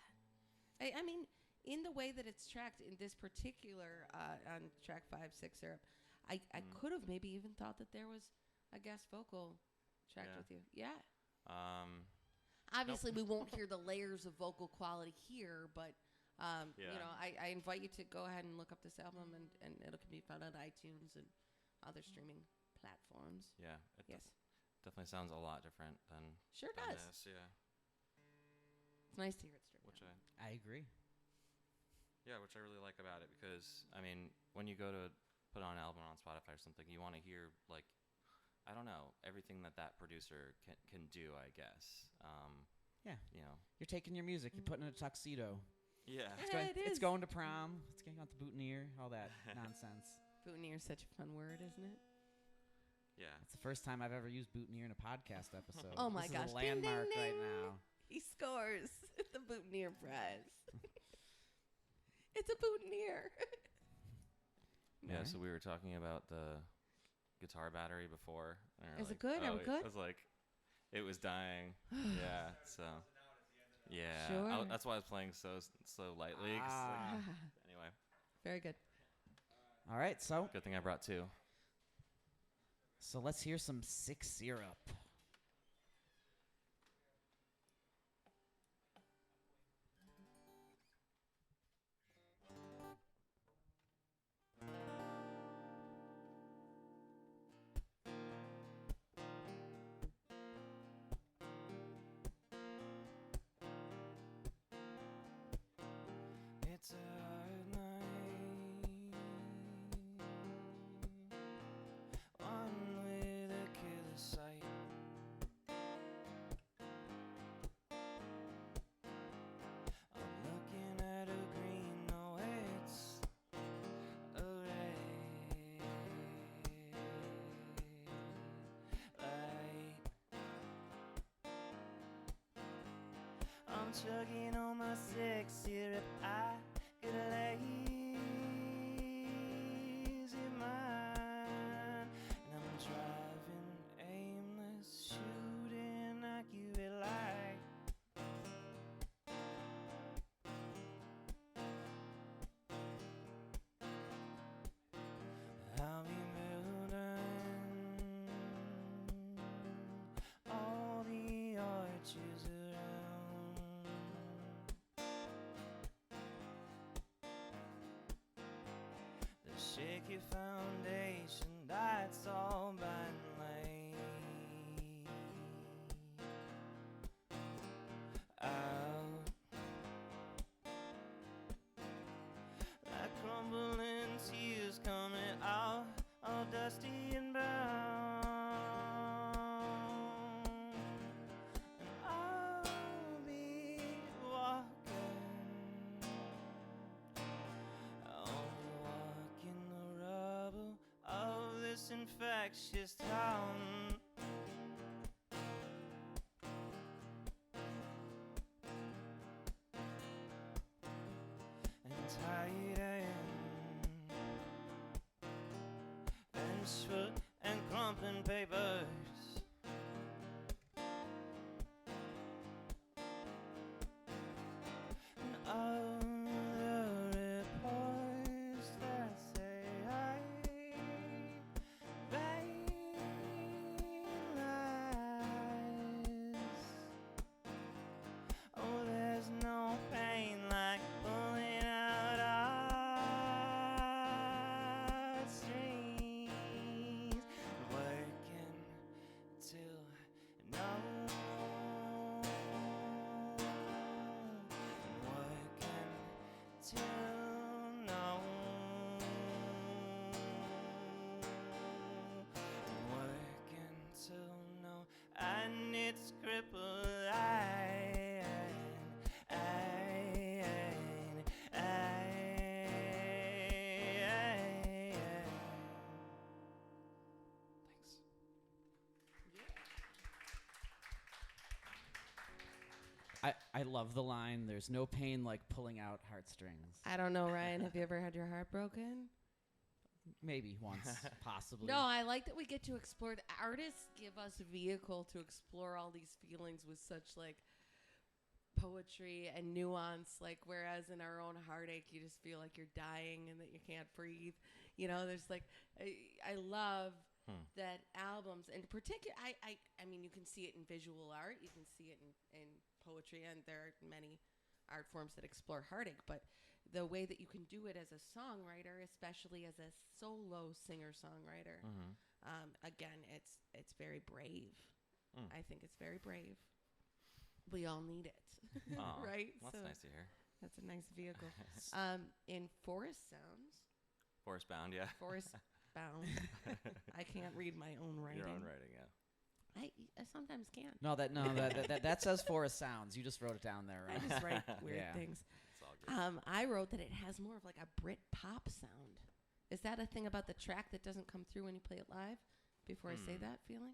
[SPEAKER 2] I mean, in the way that it's tracked in this particular, on track 5, Six Syrup, I could have maybe even thought that there was a guest vocal tracked
[SPEAKER 3] Yeah.
[SPEAKER 2] with you. Yeah.
[SPEAKER 3] Obviously,
[SPEAKER 2] we won't hear the layers of vocal quality here, but
[SPEAKER 3] Yeah.
[SPEAKER 2] I invite you to go ahead and look up this album, and it can be found on iTunes and other streaming platforms.
[SPEAKER 3] Yeah, it
[SPEAKER 2] Yes,
[SPEAKER 3] definitely sounds a lot different than
[SPEAKER 2] sure
[SPEAKER 3] than
[SPEAKER 2] does.
[SPEAKER 3] this, yeah.
[SPEAKER 2] It's nice to hear it stripped
[SPEAKER 3] Which
[SPEAKER 2] down.
[SPEAKER 1] I agree.
[SPEAKER 3] which I really like about it, because I mean, when you go to put on an album on Spotify or something, you want to hear like, I don't know, everything that producer can do, I guess.
[SPEAKER 1] Yeah.
[SPEAKER 3] You know.
[SPEAKER 1] You're taking your music, you're putting in a tuxedo.
[SPEAKER 3] Yeah.
[SPEAKER 1] It's,
[SPEAKER 2] Yeah,
[SPEAKER 1] going,
[SPEAKER 2] it
[SPEAKER 1] it's
[SPEAKER 2] is.
[SPEAKER 1] going to prom. It's getting out the boutonniere, all that nonsense.
[SPEAKER 2] Boutonniere is such a fun word, isn't it?
[SPEAKER 3] Yeah.
[SPEAKER 1] It's the first time I've ever used boutonniere in a podcast episode.
[SPEAKER 2] Oh my
[SPEAKER 1] this
[SPEAKER 2] gosh.
[SPEAKER 1] is a
[SPEAKER 2] Ding, ding,
[SPEAKER 1] landmark right
[SPEAKER 2] ding.
[SPEAKER 1] now.
[SPEAKER 2] He scores the boutonniere prize. It's a boutonniere.
[SPEAKER 3] Yeah.
[SPEAKER 1] Alright.
[SPEAKER 3] So we were talking about the guitar battery before. and we were
[SPEAKER 2] Is it
[SPEAKER 3] like,
[SPEAKER 2] good? Are we
[SPEAKER 3] oh,
[SPEAKER 2] good?
[SPEAKER 3] I was like, it was dying. Yeah. So. Yeah.
[SPEAKER 2] Sure.
[SPEAKER 3] That's why I was playing so lightly. 'Cause, like, anyway,
[SPEAKER 2] Very good.
[SPEAKER 1] All right, so
[SPEAKER 3] good thing I brought two.
[SPEAKER 1] let's hear some Sick Syrup.
[SPEAKER 4] It's a hard night, one with a killer sight. I'm looking at a green, no, it's a red light. I'm chugging on my sick syrup. I get a lazy mind, and I'm driving aimless, shooting accurate light. I'll be building all the arches around. The shaky foundation, that's all by lay out. Like crumbling tears coming out, all dusty and brown. And I'll be walking, I'll be walking the rubble of this infectious town. And tight and foot and crumpling papers. And other reports that say I lies. Oh, there's no pain like pulling out heartstrings, working till no, working till no, working till no, and it's crippled. Thanks.
[SPEAKER 1] I love the line, there's no pain like pulling out heartstrings.
[SPEAKER 2] I don't know, Ryan. Have you ever had your heart broken?
[SPEAKER 1] Maybe once, possibly.
[SPEAKER 2] No, I like that we get to explore. The artists give us a vehicle to explore all these feelings with such like poetry and nuance. Like whereas in our own heartache, you just feel like you're dying and that you can't breathe. You know, there's like I love that albums, in particular. I mean, you can see it in visual art, you can see it in poetry, and there are many art forms that explore heartache, but the way that you can do it as a songwriter, especially as a solo singer-songwriter, again, it's very brave. I think it's very brave. We all need it,
[SPEAKER 3] Aw,
[SPEAKER 2] right?
[SPEAKER 3] That's
[SPEAKER 2] So
[SPEAKER 3] nice to hear.
[SPEAKER 2] that's a nice vehicle. In Forest Sounds,
[SPEAKER 3] Forest Bound, yeah.
[SPEAKER 2] Forest Bound, I can't read my own writing.
[SPEAKER 3] Your own writing, yeah.
[SPEAKER 2] I sometimes can.
[SPEAKER 1] That says Forest Sounds. You just wrote it down there,
[SPEAKER 2] I
[SPEAKER 1] right?
[SPEAKER 2] just write weird
[SPEAKER 1] Yeah.
[SPEAKER 2] things.
[SPEAKER 3] It's all good.
[SPEAKER 2] I wrote that it has more of like a Brit pop sound. Is that a thing about the track that doesn't come through when you play it live? Before I say that feeling?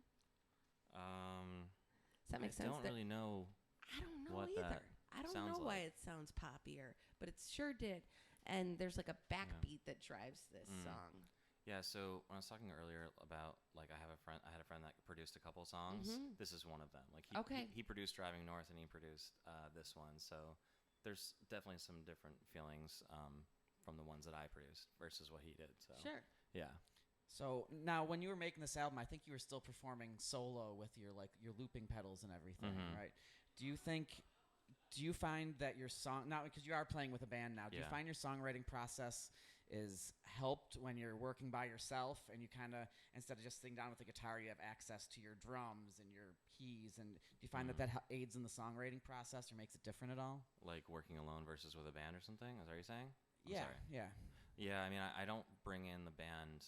[SPEAKER 2] Does that make sense?
[SPEAKER 3] I don't really know.
[SPEAKER 2] I don't know
[SPEAKER 3] what
[SPEAKER 2] either.
[SPEAKER 3] that
[SPEAKER 2] I don't
[SPEAKER 3] sounds
[SPEAKER 2] know why
[SPEAKER 3] like.
[SPEAKER 2] it sounds poppier, but it sure did. And there's like a backbeat that drives this song.
[SPEAKER 3] Yeah, so when I was talking earlier about like I had a friend that produced a couple songs.
[SPEAKER 2] Mhm.
[SPEAKER 3] This is one of them. Like
[SPEAKER 2] Okay.
[SPEAKER 3] he produced Driving North and he produced this one. So there's definitely some different feelings from the ones that I produced versus what he did. So
[SPEAKER 2] Sure.
[SPEAKER 3] yeah.
[SPEAKER 1] So now, when you were making this album, I think you were still performing solo with your looping pedals and everything,
[SPEAKER 3] Mhm.
[SPEAKER 1] right? Do you find that your song now, because you are playing with a band now, do you
[SPEAKER 3] Yeah.
[SPEAKER 1] find your songwriting process is helped when you're working by yourself and you kind of, instead of just sitting down with the guitar, you have access to your drums and your keys, and do you find that aids in the songwriting process or makes it different at all?
[SPEAKER 3] Like working alone versus with a band or something? Is that what you're saying? I'm
[SPEAKER 1] Yeah,
[SPEAKER 3] sorry.
[SPEAKER 1] yeah.
[SPEAKER 3] Yeah, I mean, I don't bring in the band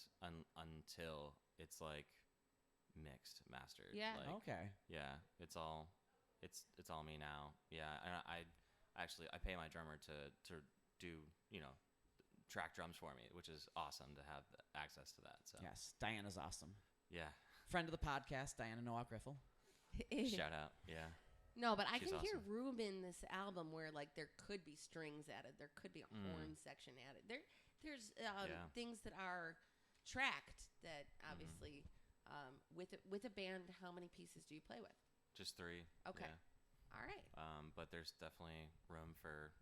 [SPEAKER 3] until it's like mixed, mastered.
[SPEAKER 2] Yeah.
[SPEAKER 3] Like,
[SPEAKER 1] Okay.
[SPEAKER 3] yeah, it's all me now. Yeah, and I actually I pay my drummer to do track drums for me, which is awesome to have access to that. So
[SPEAKER 1] Yes, Diana's awesome.
[SPEAKER 3] yeah,
[SPEAKER 1] Friend of the podcast, Diana Noah-Griffel.
[SPEAKER 3] shout out. Yeah,
[SPEAKER 2] No, but I
[SPEAKER 3] She's
[SPEAKER 2] can hear
[SPEAKER 3] awesome.
[SPEAKER 2] room in this album where like there could be strings added, there could be a horn section added. There's
[SPEAKER 3] Yeah.
[SPEAKER 2] things that are tracked that obviously with a band. How many pieces do you play with?
[SPEAKER 3] just 3.
[SPEAKER 2] Okay.
[SPEAKER 3] Yeah.
[SPEAKER 2] All right.
[SPEAKER 3] But there's definitely room for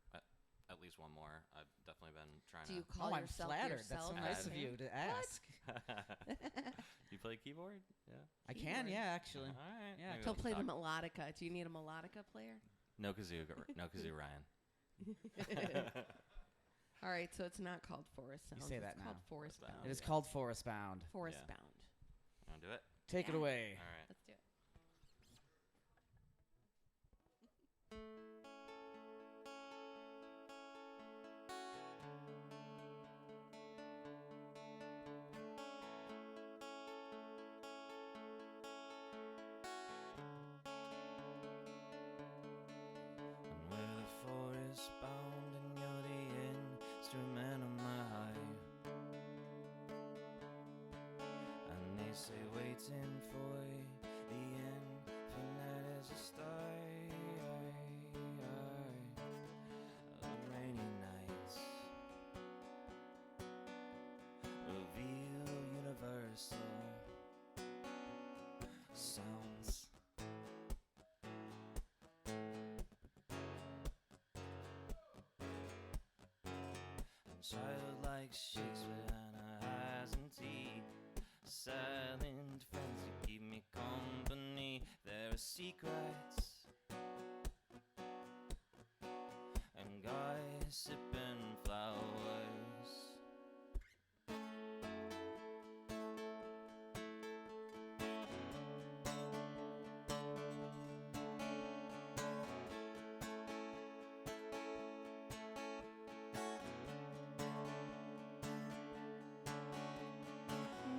[SPEAKER 3] at least one more. I've definitely been trying
[SPEAKER 2] Do you
[SPEAKER 3] to.
[SPEAKER 2] call
[SPEAKER 1] I'm
[SPEAKER 2] yourself
[SPEAKER 1] flattered.
[SPEAKER 2] yourself
[SPEAKER 1] That's so
[SPEAKER 2] a
[SPEAKER 1] nice of
[SPEAKER 2] band?
[SPEAKER 1] you to ask.
[SPEAKER 3] You play keyboard? Yeah.
[SPEAKER 1] I can,
[SPEAKER 2] Keyboard.
[SPEAKER 1] yeah, actually.
[SPEAKER 3] All right.
[SPEAKER 1] Yeah,
[SPEAKER 3] maybe
[SPEAKER 2] He'll
[SPEAKER 3] we can
[SPEAKER 2] play the
[SPEAKER 3] talk.
[SPEAKER 2] melodica. Do you need a melodica player?
[SPEAKER 3] No kazoo, Ryan.
[SPEAKER 2] All right, so it's not called Forest Sounds.
[SPEAKER 1] say
[SPEAKER 2] it's
[SPEAKER 1] that
[SPEAKER 2] called
[SPEAKER 1] now.
[SPEAKER 2] Forest
[SPEAKER 3] Forest
[SPEAKER 2] Bound.
[SPEAKER 1] It is
[SPEAKER 3] Yeah.
[SPEAKER 1] called Forest Bound.
[SPEAKER 2] Forest
[SPEAKER 3] Yeah.
[SPEAKER 2] Bound.
[SPEAKER 3] Want to do it?
[SPEAKER 1] Take it
[SPEAKER 2] Yeah.
[SPEAKER 1] away.
[SPEAKER 3] All right.
[SPEAKER 2] Let's do it.
[SPEAKER 4] And where the forest bound and you're the instrument of my eye. And they say waiting for the infinite is a star. The rainy nights reveal universal sounds. And childlike Shakespeare and her eyes and teeth, silent friends who keep me company. There are secrets and gossiping flowers.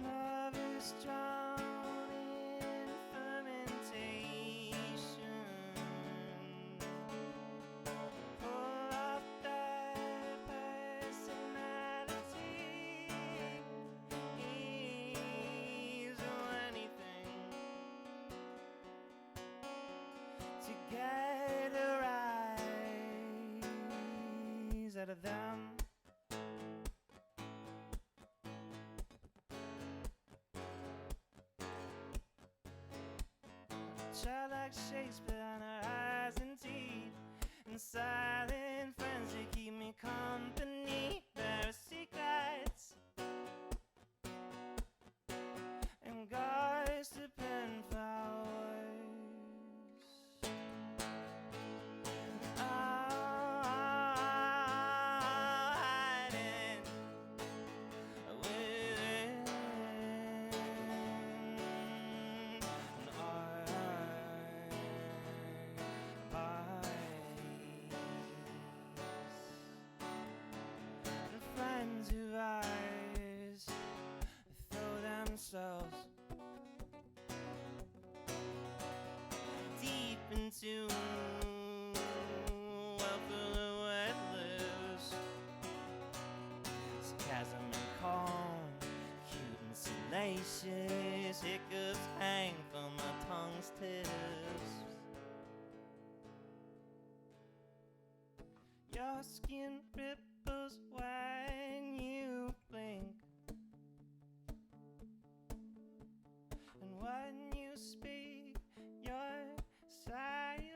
[SPEAKER 4] Love is drowned in fermentation. Pull up that personality. Ease or anything to get a rise out of them. Child like Shakespeare and her eyes and teeth, and silent friends that keep me company. There are secrets and gossiping flowers. Hiding within our eyes. And friends whose eyes throw themselves deep into welfare weathers. Sarcasm and calm, cute and salacious. Hiccups hang from my tongue's tips. Your skin ripples when you blink. when you speak your silence.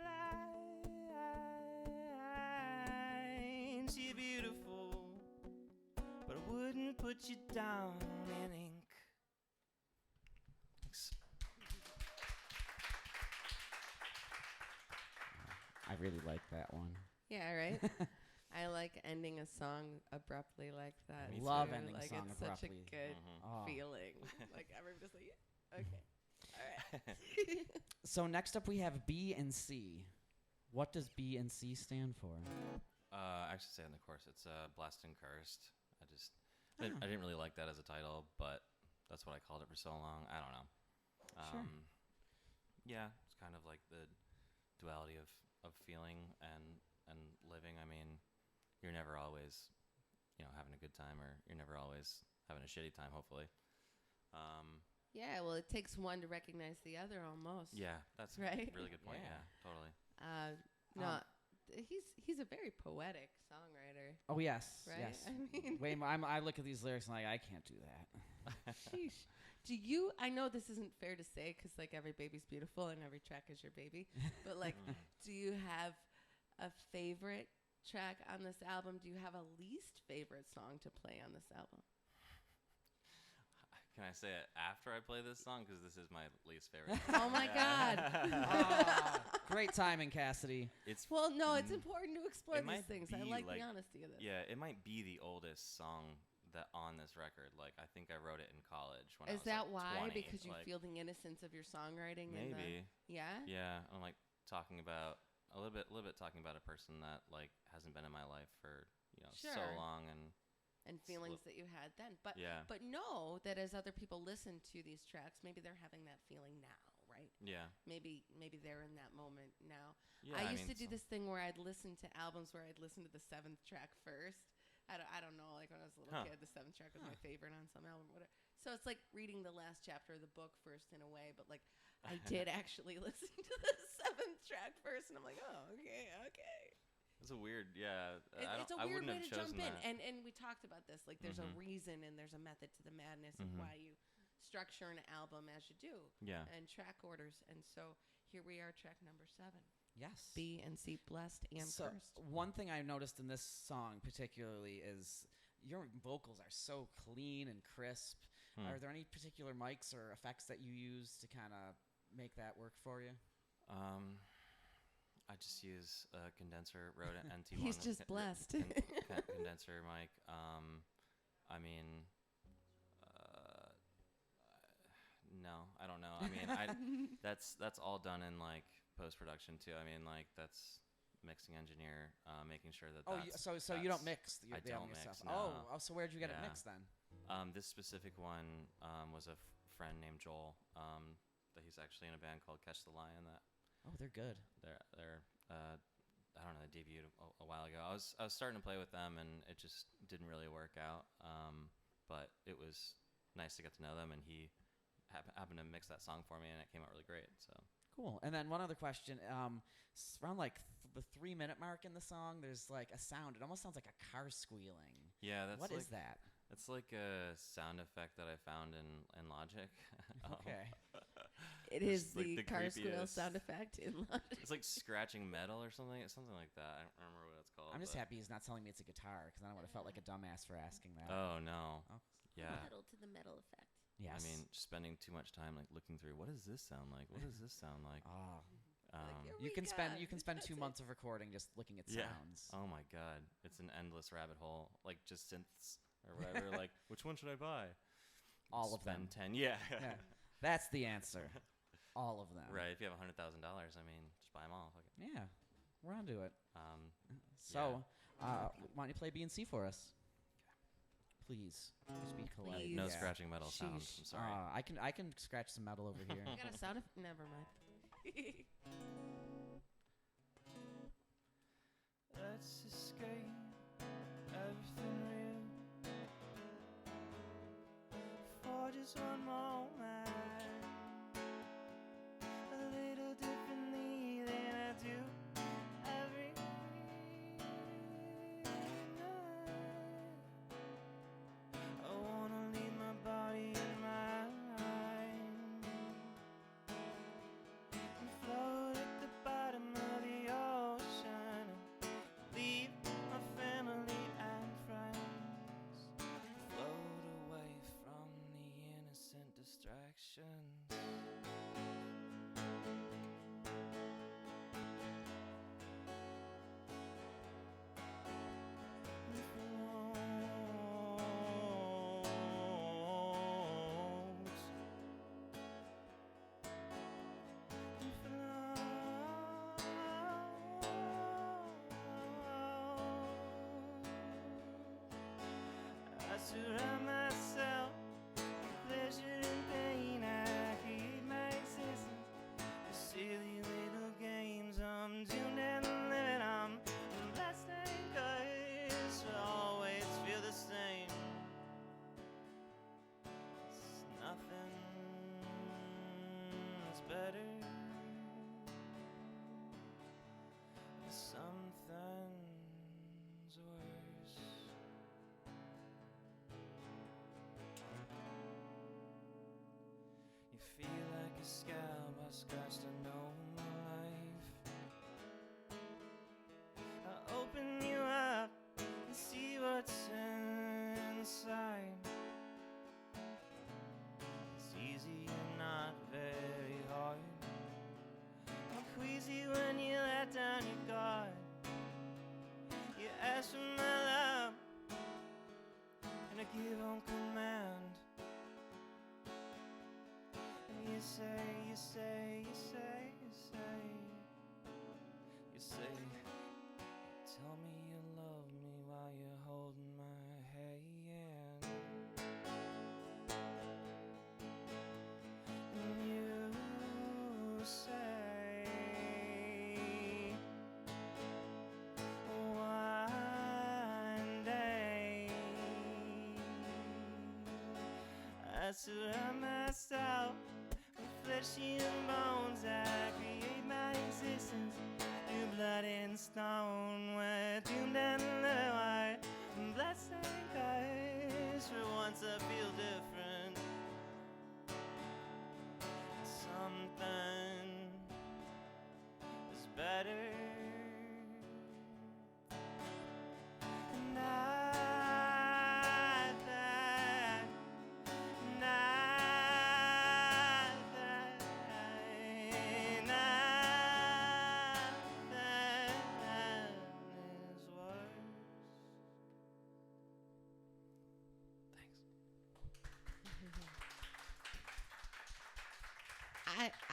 [SPEAKER 4] You're beautiful, but I wouldn't put you down in ink. Thanks.
[SPEAKER 1] I really like that one.
[SPEAKER 2] Yeah, right? I like ending a song abruptly like that.
[SPEAKER 3] Me
[SPEAKER 1] Love
[SPEAKER 2] too.
[SPEAKER 1] ending a
[SPEAKER 2] like,
[SPEAKER 1] song
[SPEAKER 2] it's
[SPEAKER 1] abruptly.
[SPEAKER 2] such a good
[SPEAKER 1] Oh.
[SPEAKER 2] feeling. Like everybody's like, yeah, okay, all right.
[SPEAKER 1] So next up we have B and C. What does B and C stand for?
[SPEAKER 3] I actually say in the chorus, it's Blessed and Cursed. I didn't really like that as a title, but that's what I called it for so long. I don't know.
[SPEAKER 1] Sure.
[SPEAKER 3] Yeah, it's kind of like the duality of feeling and living. I mean, you're never always, having a good time, or you're never always having a shitty time, hopefully.
[SPEAKER 2] Yeah, well, it takes one to recognize the other almost.
[SPEAKER 3] Yeah, that's
[SPEAKER 2] Right?
[SPEAKER 3] a really good point.
[SPEAKER 1] Yeah.
[SPEAKER 3] Yeah, totally.
[SPEAKER 2] No, he's a very poetic songwriter,
[SPEAKER 1] Oh yes,
[SPEAKER 2] right?
[SPEAKER 1] yes.
[SPEAKER 2] I mean,
[SPEAKER 1] Wait, I look at these lyrics and I can't do that.
[SPEAKER 2] sheesh. Do you? I know this isn't fair to say because like every baby's beautiful and every track is your baby, but like, do you have a favorite track on this album? Do you have a least favorite song to play on this album?
[SPEAKER 3] Can I say it after I play this song? Because this is my least favorite.
[SPEAKER 2] Oh my God.
[SPEAKER 1] Great timing, Cassidy.
[SPEAKER 2] Well, no, it's important to explore
[SPEAKER 3] It
[SPEAKER 2] these
[SPEAKER 3] might
[SPEAKER 2] things. I
[SPEAKER 3] be,
[SPEAKER 2] like
[SPEAKER 3] like-
[SPEAKER 2] the honesty of this.
[SPEAKER 3] Yeah, it might be the oldest song that on this record. Like, I think I wrote it in college when
[SPEAKER 2] Is
[SPEAKER 3] I was
[SPEAKER 2] that
[SPEAKER 3] like,
[SPEAKER 2] why?
[SPEAKER 3] 20.
[SPEAKER 2] Because you
[SPEAKER 3] like,
[SPEAKER 2] feel the innocence of your songwriting?
[SPEAKER 3] maybe.
[SPEAKER 2] Yeah?
[SPEAKER 3] Yeah, I'm like talking about a little bit talking about a person that like hasn't been in my life for so
[SPEAKER 2] Sure.
[SPEAKER 3] long, and
[SPEAKER 2] And feelings that you had then. But
[SPEAKER 3] yeah,
[SPEAKER 2] but know that as other people listen to these tracks, maybe they're having that feeling now, right?
[SPEAKER 3] yeah,
[SPEAKER 2] Maybe they're in that moment now.
[SPEAKER 3] yeah.
[SPEAKER 2] I used
[SPEAKER 3] mean,
[SPEAKER 2] to do this thing where I'd listen to albums where I'd listen to the 7th track first. I don't know, like when I was a little kid, the 7th track was my favorite on some album, whatever. So it's like reading the last chapter of the book first in a way, but like I did actually listen to the 7th track first, and I'm like, oh, okay.
[SPEAKER 3] It's a weird, yeah.
[SPEAKER 2] It's a
[SPEAKER 3] I
[SPEAKER 2] weird
[SPEAKER 3] wouldn't
[SPEAKER 2] way
[SPEAKER 3] have
[SPEAKER 2] to jump
[SPEAKER 3] chosen
[SPEAKER 2] in,
[SPEAKER 3] that.
[SPEAKER 2] and we talked about this. Like, there's a
[SPEAKER 3] Mhm.
[SPEAKER 2] reason and there's a method to the madness of
[SPEAKER 3] Mhm.
[SPEAKER 2] why you structure an album as you do,
[SPEAKER 3] Yeah.
[SPEAKER 2] and track orders. And so here we are, track number 7,
[SPEAKER 1] Yes.
[SPEAKER 2] B and C, Blessed and
[SPEAKER 1] So
[SPEAKER 2] Cursed.
[SPEAKER 1] one thing I noticed in this song particularly is your vocals are so clean and crisp. Are there any particular mics or effects that you use to kind of make that work for you?
[SPEAKER 3] I just use a condenser Rode NT1.
[SPEAKER 2] He's
[SPEAKER 3] with
[SPEAKER 2] just blessed.
[SPEAKER 3] condenser mic. I mean, no, I don't know. I mean, that's all done in like post production too. I mean, like that's mixing engineer, making sure that.
[SPEAKER 1] So you don't mix the
[SPEAKER 3] I
[SPEAKER 1] album
[SPEAKER 3] don't
[SPEAKER 1] yourself.
[SPEAKER 3] mix, no.
[SPEAKER 1] Oh, so where'd you get it
[SPEAKER 3] Yeah.
[SPEAKER 1] mixed then?
[SPEAKER 3] This specific one was a friend named Joel. That he's actually in a band called Catch the Lion. That
[SPEAKER 1] Oh, they're good.
[SPEAKER 3] they're I don't know. They debuted a while ago. I was starting to play with them, and it just didn't really work out. But it was nice to get to know them, and he happened to mix that song for me, and it came out really great. So
[SPEAKER 1] Cool. And then one other question. Around like the 3-minute mark in the song, there's like a sound. It almost sounds like a car squealing.
[SPEAKER 3] yeah, that's
[SPEAKER 1] What
[SPEAKER 3] like,
[SPEAKER 1] is that?
[SPEAKER 3] It's like a sound effect that I found in Logic.
[SPEAKER 1] Okay.
[SPEAKER 2] It
[SPEAKER 3] It's
[SPEAKER 2] is
[SPEAKER 3] like
[SPEAKER 2] the
[SPEAKER 3] the
[SPEAKER 2] car squeal
[SPEAKER 3] creepiest.
[SPEAKER 2] sound effect in Logic.
[SPEAKER 3] It's like scratching metal or something like that. I don't remember what it's called.
[SPEAKER 1] I'm just
[SPEAKER 3] but-
[SPEAKER 1] happy he's not telling me it's a guitar because I would have felt like a dumbass for asking that.
[SPEAKER 3] Oh no.
[SPEAKER 1] Oh.
[SPEAKER 3] Yeah.
[SPEAKER 2] Metal to the metal effect.
[SPEAKER 1] Yes.
[SPEAKER 3] I mean, spending too much time like looking through. What does this sound like? What does this sound like?
[SPEAKER 1] Ah.
[SPEAKER 2] Here
[SPEAKER 1] You
[SPEAKER 2] we
[SPEAKER 1] can spend
[SPEAKER 2] go.
[SPEAKER 1] you can spend
[SPEAKER 2] That's
[SPEAKER 1] 2
[SPEAKER 2] it.
[SPEAKER 1] months of recording just looking at
[SPEAKER 3] Yeah.
[SPEAKER 1] sounds.
[SPEAKER 3] Oh my god, it's an endless rabbit hole. Like just synths or whatever. Like, which one should I buy?
[SPEAKER 1] All of them.
[SPEAKER 3] Spend 10. Yeah.
[SPEAKER 1] Yeah. That's the answer. All of them.
[SPEAKER 3] Right. If you have $100,000, I mean, just buy them all. Fuck it.
[SPEAKER 1] Yeah. We're onto it.
[SPEAKER 3] Yeah.
[SPEAKER 1] Why don't you play B and C for us? Please. Just be polite.
[SPEAKER 2] Please.
[SPEAKER 3] No
[SPEAKER 2] Yeah.
[SPEAKER 3] scratching metal sounds.
[SPEAKER 2] Sheesh.
[SPEAKER 3] I'm sorry.
[SPEAKER 1] I can scratch some metal over here.
[SPEAKER 2] I got a sound effect. Never mind.
[SPEAKER 4] Let's escape everything real for just one moment. A little differently than I do every night. I wanna leave my body and mind
[SPEAKER 3] distractions. I surround myself with pleasure and pain. I create my existence with silly little games. I'm doomed and living. I'm blessed and cursed. Will always feel the same. It's nothing is better. Something's worse. You feel like a scalp I scratched and all my life. I open you up and see what's inside. It's easy and not very hard. I'm queasy when you let down your guard. You ask for my love and I give on command. You say, tell me you love me while you're holding my hand. And you say, one day I surround myself fleshy and bones, I create my existence through blood and stone. We're doomed and wired, blessed and cursed. For once I feel different. Something is better.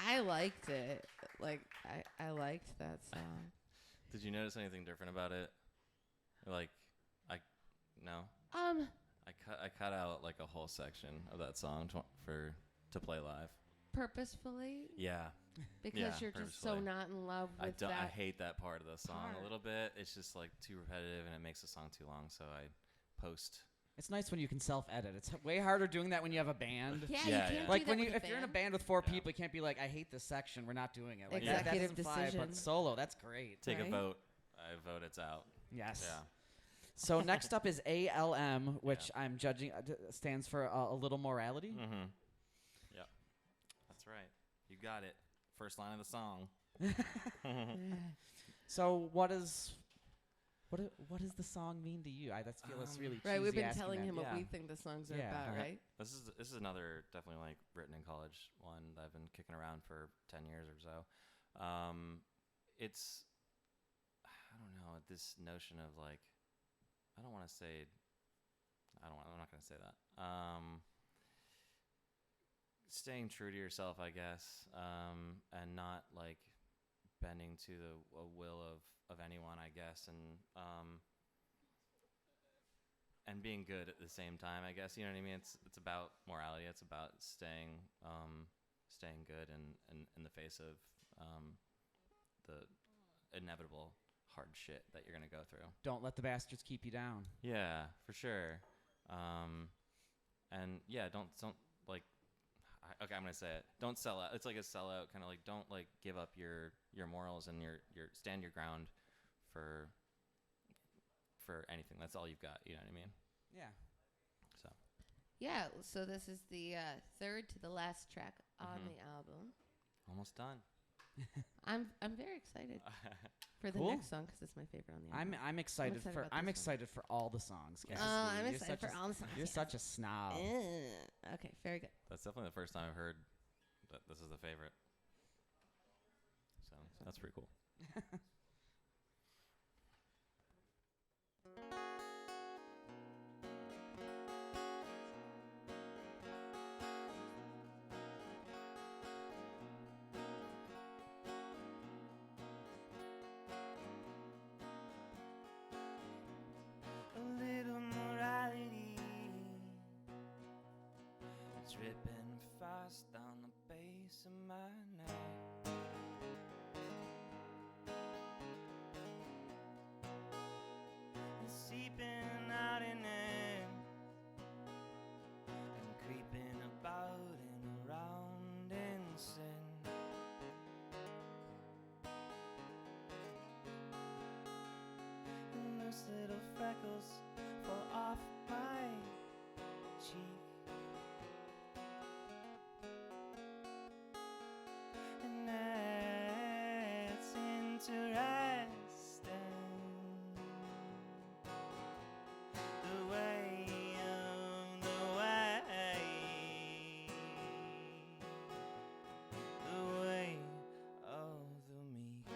[SPEAKER 2] I liked it. Like I liked that song.
[SPEAKER 3] Did you notice anything different about it? Like, no. I cut out like a whole section of that song to play live.
[SPEAKER 2] Purposefully?
[SPEAKER 3] Yeah.
[SPEAKER 2] Because
[SPEAKER 3] Yeah,
[SPEAKER 2] you're just so not in love with that.
[SPEAKER 3] I hate that part of the song
[SPEAKER 2] part.
[SPEAKER 3] a little bit. It's just like too repetitive and it makes the song too long. So I post.
[SPEAKER 1] It's nice when you can self-edit. It's way harder doing that when you have a band.
[SPEAKER 2] Yeah,
[SPEAKER 3] Yeah,
[SPEAKER 2] you
[SPEAKER 3] yeah.
[SPEAKER 2] can't do
[SPEAKER 1] Like
[SPEAKER 2] that
[SPEAKER 1] when
[SPEAKER 2] with a
[SPEAKER 1] if you're in a
[SPEAKER 2] band.
[SPEAKER 1] band with four
[SPEAKER 3] Yeah.
[SPEAKER 1] people, you can't be like, I hate this section. We're not doing it. Like
[SPEAKER 2] Executive
[SPEAKER 1] that doesn't fly,
[SPEAKER 2] decision.
[SPEAKER 1] but solo, that's great.
[SPEAKER 3] Take
[SPEAKER 2] Right.
[SPEAKER 3] a vote. I vote it's out.
[SPEAKER 1] Yes.
[SPEAKER 3] Yeah.
[SPEAKER 1] So next up is ALM, which I'm judging stands for a little morality.
[SPEAKER 3] Mm-hmm. Yep. That's right. You got it. First line of the song.
[SPEAKER 1] So what does the song mean to you? I feel it's really
[SPEAKER 2] Right, we've
[SPEAKER 1] cheesy
[SPEAKER 2] been
[SPEAKER 1] asking
[SPEAKER 2] telling
[SPEAKER 1] that.
[SPEAKER 2] him what
[SPEAKER 3] Yeah.
[SPEAKER 2] we think the songs are
[SPEAKER 1] Yeah.
[SPEAKER 2] about,
[SPEAKER 3] Okay.
[SPEAKER 2] right?
[SPEAKER 3] This is another definitely like written in college one that I've been kicking around for 10 years or so. It's I don't know, this notion of like I'm not going to say that. Staying true to yourself, I guess, and not like bending to the will of anyone, I guess, and being good at the same time, I guess. You know what I mean? It's about morality. It's about staying good in the face of the inevitable hard shit that you're gonna go through.
[SPEAKER 1] Don't let the bastards keep you down.
[SPEAKER 3] Yeah, for sure. And yeah, don't like. Okay, I'm gonna say it. Don't sell out. It's like a sellout kind of like. Don't like give up your morals and your stand your ground for anything. That's all you've got. You know what I mean?
[SPEAKER 1] Yeah.
[SPEAKER 3] So.
[SPEAKER 2] Yeah, so this is the third to the last track on the album.
[SPEAKER 3] Almost done.
[SPEAKER 2] I'm very excited for the
[SPEAKER 1] Cool.
[SPEAKER 2] next song because it's my favorite on the album.
[SPEAKER 1] I'm excited
[SPEAKER 2] excited
[SPEAKER 1] for
[SPEAKER 2] about this one.
[SPEAKER 1] excited for all the songs. Cassidy.
[SPEAKER 2] I'm
[SPEAKER 1] You're
[SPEAKER 2] excited
[SPEAKER 1] such
[SPEAKER 2] for
[SPEAKER 1] a-
[SPEAKER 2] all the songs.
[SPEAKER 1] You're
[SPEAKER 2] yes.
[SPEAKER 1] such a snob.
[SPEAKER 2] Okay, very good.
[SPEAKER 3] That's definitely the first time I've heard that this is the favorite. So that's pretty cool.
[SPEAKER 4] A little morality dripping fast down the base of my neck. And seeping out in it and creeping about and around in sin. And those little freckles fall off my cheek. And that's interesting. The way of the way. The way of the meek.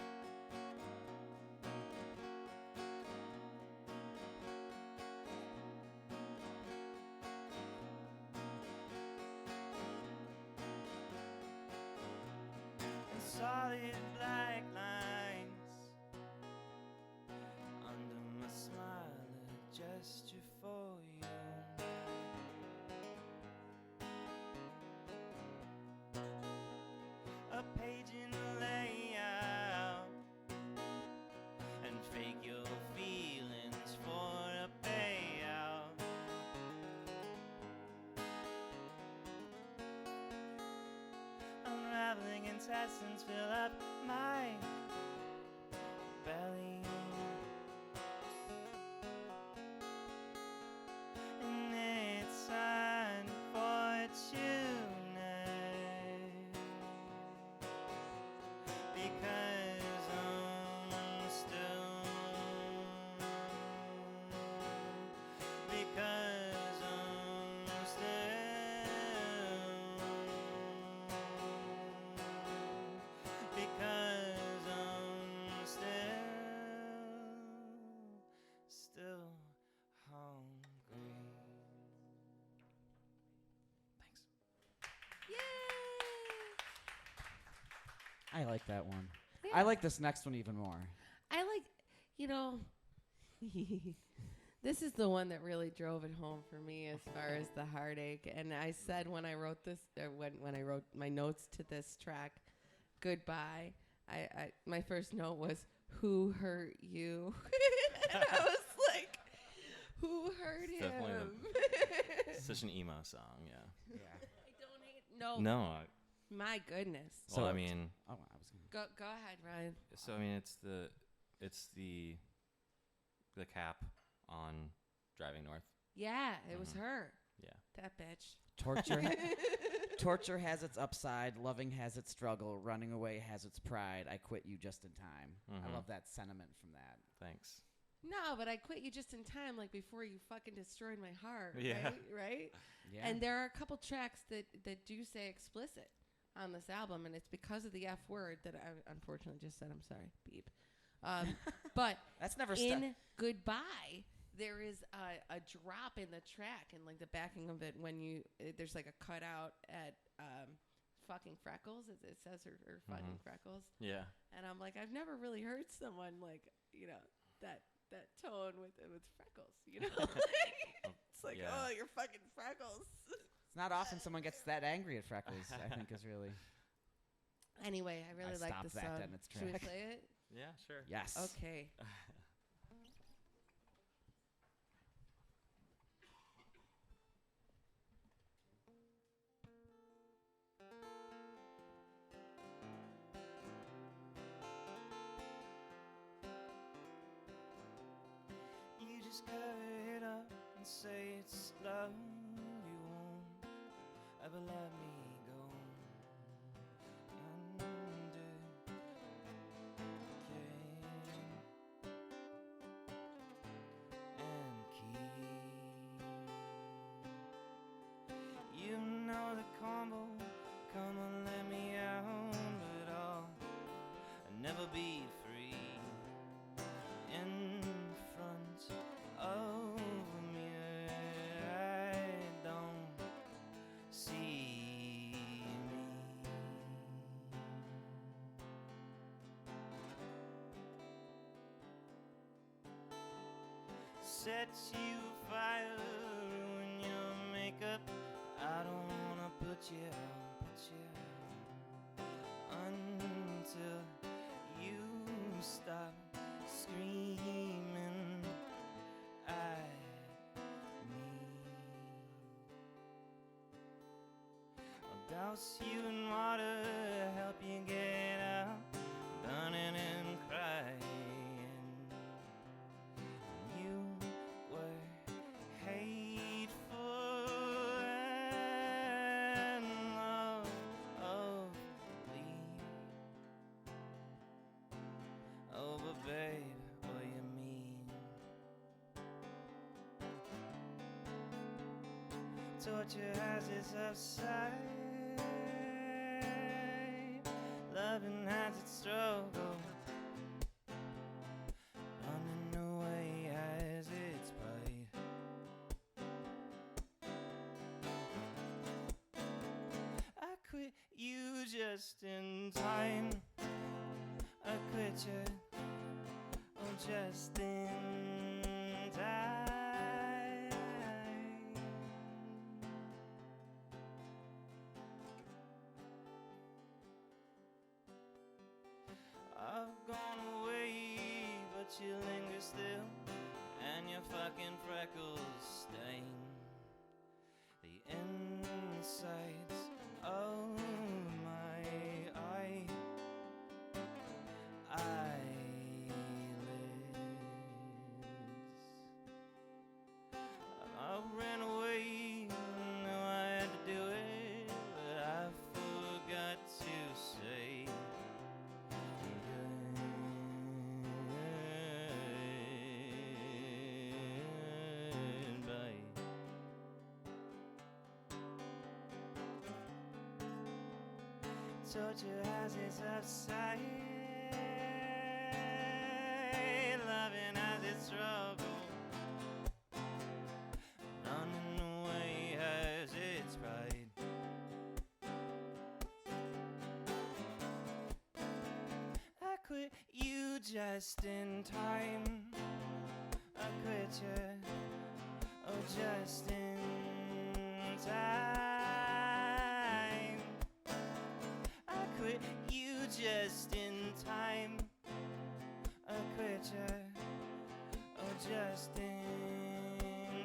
[SPEAKER 4] And solid black lines under my smile, a gesture for you. A page in the layout and fake your feelings for a payout. Unraveling intestines fill up my belly. And it's unfortunate because I'm still because I'm still because I'm still hungry. Thanks.
[SPEAKER 2] Yay!
[SPEAKER 1] I like that one.
[SPEAKER 2] Yeah.
[SPEAKER 1] I like this next one even more.
[SPEAKER 2] I like, you know, this is the one that really drove it home for me as far as the heartache. And I said when I wrote this, or when I wrote my notes to this track, Goodbye, I my first note was, who hurt you? And I was like, who hurt him?
[SPEAKER 3] Definitely Such an emo song, yeah.
[SPEAKER 1] Yeah.
[SPEAKER 2] I don't hate, no.
[SPEAKER 3] No,
[SPEAKER 2] My goodness.
[SPEAKER 3] well, I mean,
[SPEAKER 1] Oh, I was gonna.
[SPEAKER 2] Go ahead, Ryan.
[SPEAKER 3] so I mean, it's the cap on Driving North.
[SPEAKER 2] Yeah, it was
[SPEAKER 3] Mhm.
[SPEAKER 2] her.
[SPEAKER 3] Yeah.
[SPEAKER 2] That bitch.
[SPEAKER 1] Torture has its upside. Loving has its struggle. Running away has its pride. I quit you just in time. I
[SPEAKER 3] Mhm.
[SPEAKER 1] love that sentiment from that.
[SPEAKER 3] Thanks.
[SPEAKER 2] No, but I quit you just in time, like before you fucking destroyed my heart.
[SPEAKER 3] Yeah.
[SPEAKER 2] Right?
[SPEAKER 1] Yeah.
[SPEAKER 2] And there are a couple tracks that do say explicit on this album, and it's because of the F word that I unfortunately just said. I'm sorry, beep. But
[SPEAKER 1] That's never
[SPEAKER 2] in Goodbye, there is a drop in the track and like the backing of it when there's like a cutout at fucking Freckles. It says her fucking Freckles.
[SPEAKER 3] Yeah.
[SPEAKER 2] And I'm like, I've never really heard someone like, you know, that tone with Freckles, you know? It's like,
[SPEAKER 3] Yeah.
[SPEAKER 2] oh, you're fucking Freckles.
[SPEAKER 1] It's not often someone gets that angry at Freckles. I think is really.
[SPEAKER 2] Anyway, I really like
[SPEAKER 1] stopped
[SPEAKER 2] the
[SPEAKER 1] that
[SPEAKER 2] song.
[SPEAKER 1] in its
[SPEAKER 2] Should we
[SPEAKER 1] track.
[SPEAKER 2] play it?
[SPEAKER 3] Yeah, sure.
[SPEAKER 1] Yes.
[SPEAKER 2] Okay.
[SPEAKER 4] You just cover it up and say it's love. You won't ever let me go under. set you fire, ruin your makeup. I don't wanna put you out until you stop screaming at me. I'll douse you in water, help you get out, burning and crying. You were hateful and lovely. Oh, but babe, what you mean? Torture has its upside, loving has its struggle, running away has its pride. I quit you just in time. I quit you, oh, just in time. I've gone away, but you linger still, and your fucking freckles stain the insides of my eyelids. I ran away, knew I had to do it, but I forgot to say goodbye. Torture has its upside, loving has its struggle, running away has its pride. I quit you just in time. I quit you, oh, just in time. I quit you just in time. I quit you, oh, just in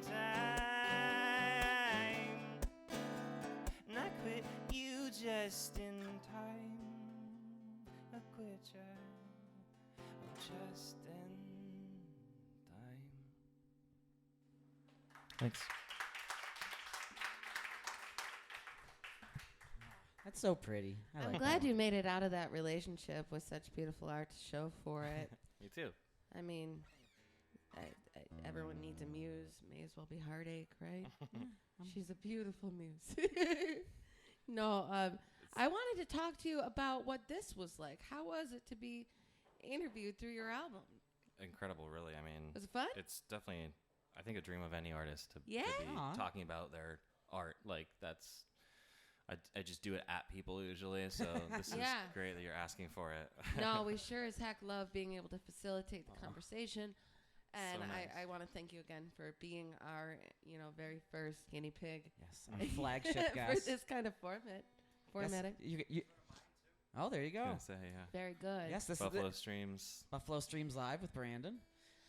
[SPEAKER 4] time. And I quit you just in time. I quit you, oh, just in time. Thanks.
[SPEAKER 1] That's so pretty.
[SPEAKER 2] I'm
[SPEAKER 1] like
[SPEAKER 2] glad
[SPEAKER 1] that
[SPEAKER 2] you made it out of that relationship with such beautiful art to show for it.
[SPEAKER 3] Me too.
[SPEAKER 2] I mean, everyone needs a muse. May as well be Heartache, right? She's a beautiful muse. No, I wanted to talk to you about what this was like. How was it to be interviewed through your album?
[SPEAKER 3] Incredible, really. I mean,
[SPEAKER 2] Was it fun?
[SPEAKER 3] it's definitely, I think, a dream of any artist to
[SPEAKER 2] Yeah.
[SPEAKER 3] be talking about their art. Like, that's, I just do it at people usually, so this
[SPEAKER 2] Yeah.
[SPEAKER 3] is great that you're asking for it.
[SPEAKER 2] No, we sure as heck love being able to facilitate the conversation. And
[SPEAKER 3] So nice.
[SPEAKER 2] I want to thank you again for being our, very first guinea pig
[SPEAKER 1] Yes, our flagship
[SPEAKER 2] for
[SPEAKER 1] guest.
[SPEAKER 2] this kind of formatting.
[SPEAKER 1] You, oh, there you go.
[SPEAKER 3] Gonna say, yeah.
[SPEAKER 2] Very good.
[SPEAKER 1] Yes, this
[SPEAKER 3] Buffalo
[SPEAKER 1] is
[SPEAKER 3] Streams.
[SPEAKER 1] Buffalo Streams Live with Branden.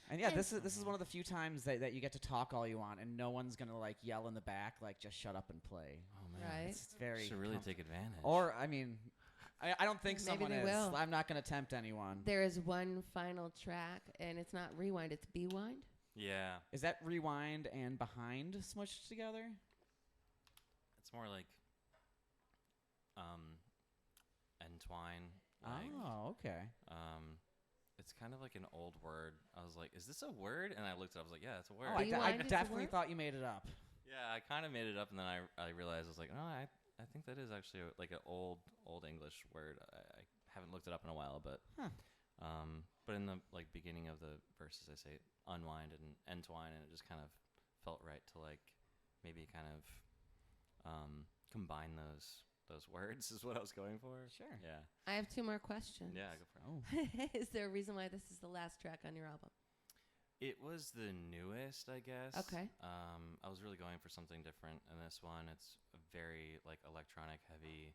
[SPEAKER 1] And yeah,
[SPEAKER 2] And-
[SPEAKER 1] this is one of the few times that you get to talk all you want, and no one's gonna like yell in the back like just shut up and play.
[SPEAKER 3] Oh man,
[SPEAKER 2] Right.
[SPEAKER 1] It's very
[SPEAKER 3] should really take advantage.
[SPEAKER 1] Or I mean, I don't think
[SPEAKER 2] Maybe
[SPEAKER 1] someone
[SPEAKER 2] they
[SPEAKER 1] is.
[SPEAKER 2] will.
[SPEAKER 1] I'm not gonna tempt anyone.
[SPEAKER 2] There is one final track, and it's not Rewind, it's Bewind.
[SPEAKER 3] yeah,
[SPEAKER 1] Is that rewind and behind smushed together?
[SPEAKER 3] it's more like entwine. Like,
[SPEAKER 1] Oh, okay.
[SPEAKER 3] it's kind of like an old word. I was like, is this a word? And I looked it up. I was like, yeah, it's a word.
[SPEAKER 1] Oh, I
[SPEAKER 2] Rewind is a
[SPEAKER 1] definitely
[SPEAKER 2] word?
[SPEAKER 1] thought you made it up.
[SPEAKER 3] Yeah, I kind of made it up, and then I realized I was like, no, I think that is actually like an old English word. I haven't looked it up in a while, but
[SPEAKER 1] Huh.
[SPEAKER 3] but in the like beginning of the verses, I say unwind and entwine, and it just kind of felt right to like maybe kind of combine those words is what I was going for.
[SPEAKER 1] Sure.
[SPEAKER 3] Yeah.
[SPEAKER 2] I have two more questions.
[SPEAKER 3] Yeah, go for it.
[SPEAKER 1] Oh.
[SPEAKER 2] Is there a reason why this is the last track on your album?
[SPEAKER 3] It was the newest, I guess.
[SPEAKER 2] Okay.
[SPEAKER 3] I was really going for something different in this one. It's a very like electronic heavy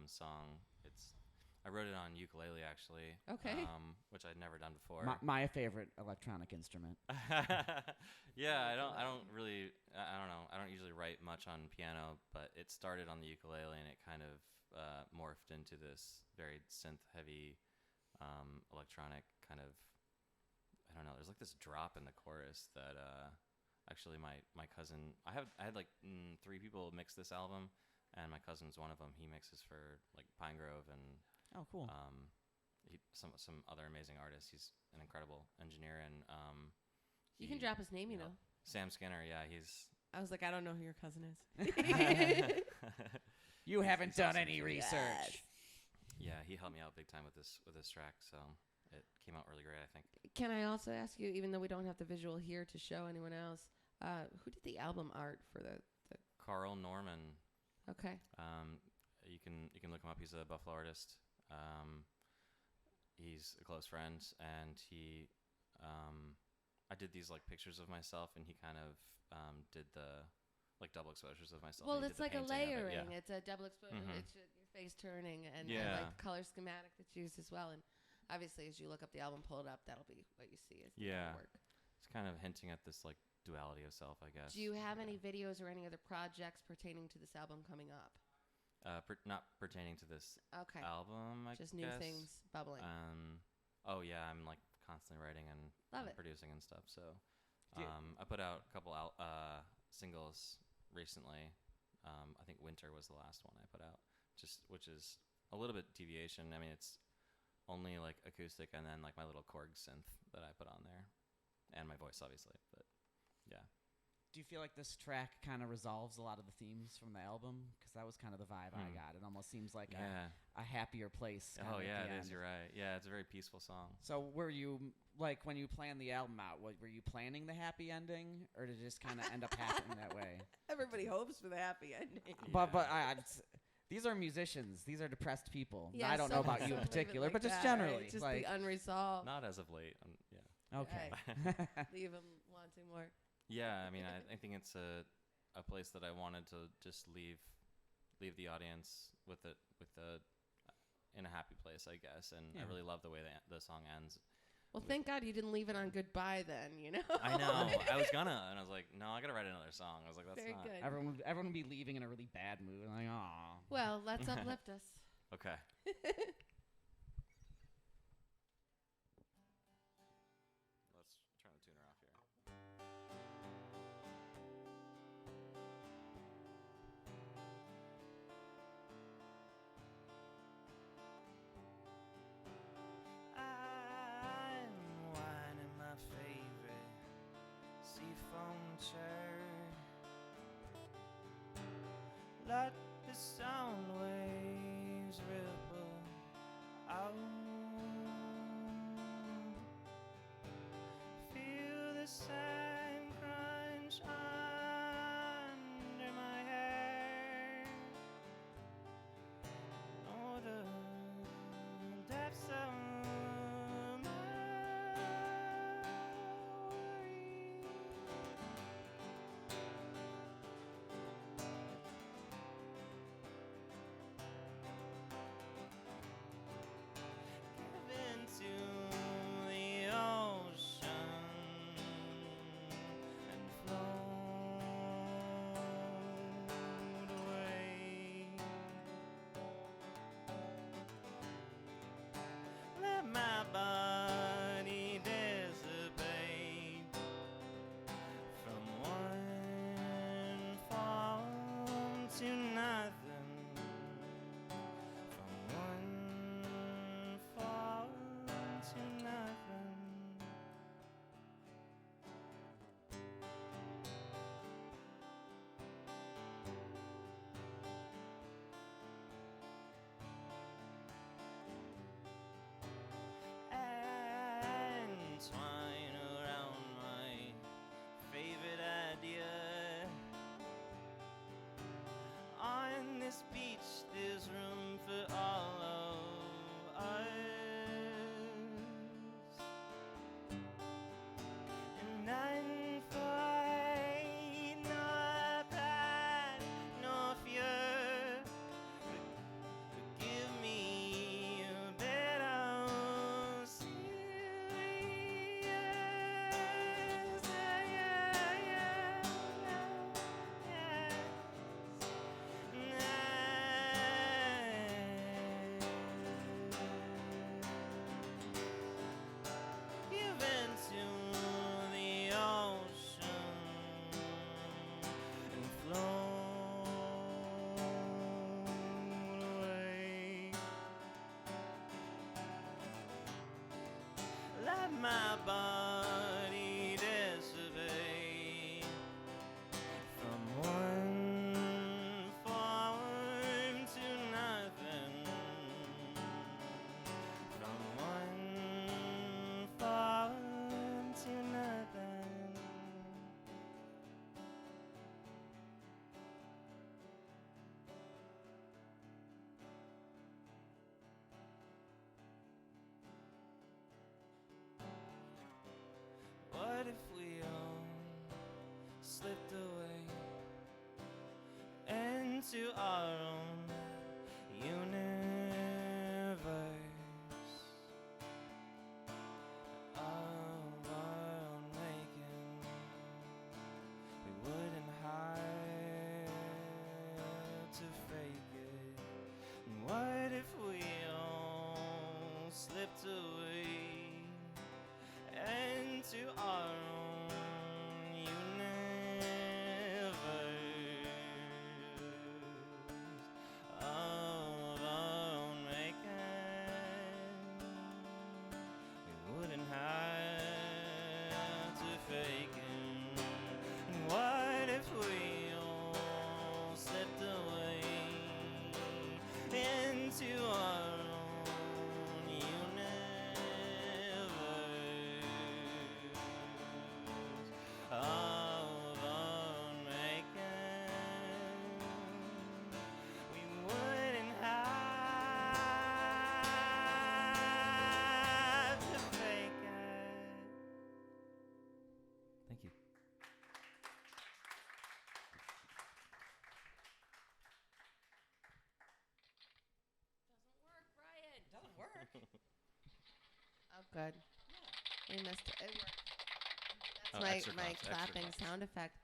[SPEAKER 3] song. I wrote it on ukulele actually.
[SPEAKER 2] Okay.
[SPEAKER 3] Which I'd never done before.
[SPEAKER 1] My favorite electronic instrument.
[SPEAKER 3] Yeah, I don't really. I don't know. I don't usually write much on piano, but it started on the ukulele and it kind of morphed into this very synth heavy electronic kind of. I don't know. There's like this drop in the chorus that actually my cousin. I had like 3 people mix this album, and my cousin's one of them. He mixes for like Pine Grove and
[SPEAKER 1] Oh, cool.
[SPEAKER 3] some other amazing artists. He's an incredible engineer, and
[SPEAKER 2] You can drop his name, you know.
[SPEAKER 3] Sam Skinner. Yeah, he's.
[SPEAKER 2] I was like, I don't know who your cousin is.
[SPEAKER 1] You haven't
[SPEAKER 3] He's
[SPEAKER 1] done
[SPEAKER 3] awesome.
[SPEAKER 1] any research.
[SPEAKER 3] Yeah, he helped me out big time with this track, so it came out really great, I think.
[SPEAKER 2] Can I also ask you, even though we don't have the visual here to show anyone else, who did the album art for the
[SPEAKER 3] Carl Norman.
[SPEAKER 2] Okay.
[SPEAKER 3] You can look him up. He's a Buffalo artist. He's a close friend, and he I did these like pictures of myself, and he kind of did the like double exposures of myself.
[SPEAKER 2] Well,
[SPEAKER 3] and he
[SPEAKER 2] it's
[SPEAKER 3] did
[SPEAKER 2] like a
[SPEAKER 3] the painting of it,
[SPEAKER 2] layering.
[SPEAKER 3] yeah.
[SPEAKER 2] It's a double exposure.
[SPEAKER 3] Mhm.
[SPEAKER 2] It's your face turning, and I
[SPEAKER 3] Yeah.
[SPEAKER 2] like the color schematic that's used as well. And obviously, as you look up the album, pull it up, that'll be what you see as the
[SPEAKER 3] Yeah.
[SPEAKER 2] work.
[SPEAKER 3] It's kind of hinting at this like duality of self, I guess.
[SPEAKER 2] Do you have
[SPEAKER 3] Yeah.
[SPEAKER 2] any videos or any other projects pertaining to this album coming up?
[SPEAKER 3] Not pertaining to this
[SPEAKER 2] Okay.
[SPEAKER 3] album, I
[SPEAKER 2] Just
[SPEAKER 3] guess.
[SPEAKER 2] new things bubbling.
[SPEAKER 3] Oh yeah, I'm like constantly writing and
[SPEAKER 2] Love it.
[SPEAKER 3] producing and stuff. So,
[SPEAKER 1] Do you-
[SPEAKER 3] I put out a couple singles recently. I think Winter was the last one I put out, which is a little bit deviation. I mean, it's only like acoustic and then like my little Korg synth that I put on there, and my voice obviously. But yeah.
[SPEAKER 1] Do you feel like this track kind of resolves a lot of the themes from the album? Because that was kind of the vibe I got. It almost seems like
[SPEAKER 3] Yeah.
[SPEAKER 1] a happier place.
[SPEAKER 3] Oh
[SPEAKER 1] kinda
[SPEAKER 3] yeah,
[SPEAKER 1] at the
[SPEAKER 3] it is.
[SPEAKER 1] end.
[SPEAKER 3] You're right. Yeah, it's a very peaceful song.
[SPEAKER 1] So were you, like, when you planned the album out, were you planning the happy ending? Or did it just kind of end up happening that way?
[SPEAKER 2] Everybody hopes for the happy ending.
[SPEAKER 1] But these are musicians. These are depressed people.
[SPEAKER 2] Yeah,
[SPEAKER 1] I don't know
[SPEAKER 2] some-
[SPEAKER 1] about you
[SPEAKER 2] some
[SPEAKER 1] in
[SPEAKER 2] leave it
[SPEAKER 1] particular,
[SPEAKER 2] like
[SPEAKER 1] but just
[SPEAKER 2] that,
[SPEAKER 1] generally.
[SPEAKER 2] right? Just
[SPEAKER 1] like,
[SPEAKER 2] the unresolved.
[SPEAKER 3] Not as of late. Yeah.
[SPEAKER 1] okay.
[SPEAKER 2] Leave them wanting more.
[SPEAKER 3] Yeah, I mean, I think it's a place that I wanted to just leave the audience with in a happy place, I guess. And
[SPEAKER 1] Yeah.
[SPEAKER 3] I really love the way the song ends.
[SPEAKER 2] Well, thank God you didn't leave it on goodbye then, you know?
[SPEAKER 3] I know. I was gonna, and I was like, no, I gotta write another song. I was like, that's
[SPEAKER 2] Very
[SPEAKER 3] not
[SPEAKER 2] good.
[SPEAKER 1] Everyone would be leaving in a really bad mood. Like, aw.
[SPEAKER 2] Well, let's uplift us.
[SPEAKER 3] okay. Let's turn the tuner off here.
[SPEAKER 4] I'm winding my favorite seafoam chair. Let the sound waves ripple out. Feel the sand crunch under my hair. Know the depths of my worry. Give into the ocean. my body dissipate from one form to nothing, from one form to nothing. What if we all slipped away into our own universe of our own making? We wouldn't hide to fake it. And what if we all slipped away into our own universe of our own making? We wouldn't have to fake it. And what if we all slipped away into our own universe of our own making? We wouldn't have to fake it. Thank you.
[SPEAKER 2] Doesn't work, Bryan.
[SPEAKER 1] Doesn't work.
[SPEAKER 2] Oh, good. We missed it. It worked.
[SPEAKER 3] Oh,
[SPEAKER 2] That's
[SPEAKER 3] extra
[SPEAKER 2] my
[SPEAKER 3] claps, extra
[SPEAKER 2] clapping
[SPEAKER 3] claps.
[SPEAKER 2] sound effect.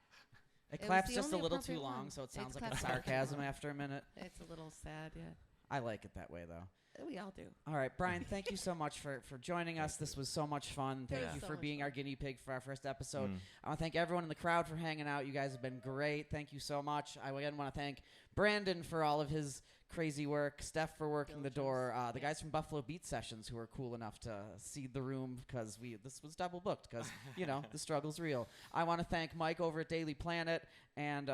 [SPEAKER 1] It
[SPEAKER 2] was
[SPEAKER 1] claps
[SPEAKER 2] the
[SPEAKER 1] just a
[SPEAKER 2] only
[SPEAKER 1] little too
[SPEAKER 2] appropriate
[SPEAKER 1] long,
[SPEAKER 2] one.
[SPEAKER 1] so it sounds
[SPEAKER 2] It's
[SPEAKER 1] like it's
[SPEAKER 2] clapped
[SPEAKER 1] sarcasm after a minute.
[SPEAKER 2] It's a little sad, yeah.
[SPEAKER 1] I like it that way, though.
[SPEAKER 2] We all do.
[SPEAKER 1] All right, Bryan, thank you so much for joining us. This was so much fun. Thank
[SPEAKER 2] was
[SPEAKER 1] you
[SPEAKER 2] so
[SPEAKER 1] for
[SPEAKER 2] much
[SPEAKER 1] being
[SPEAKER 2] fun.
[SPEAKER 1] our guinea pig for our first episode.
[SPEAKER 3] Mm.
[SPEAKER 1] I want to thank everyone in the crowd for hanging out. You guys have been great. Thank you so much. I again want to thank Branden for all of his crazy work, Steph for working the door, the guys from Buffalo Beat Sessions who were cool enough to seed the room because this was double booked because, you know, the struggle's real. I want to thank Mike over at Daily Planet. And,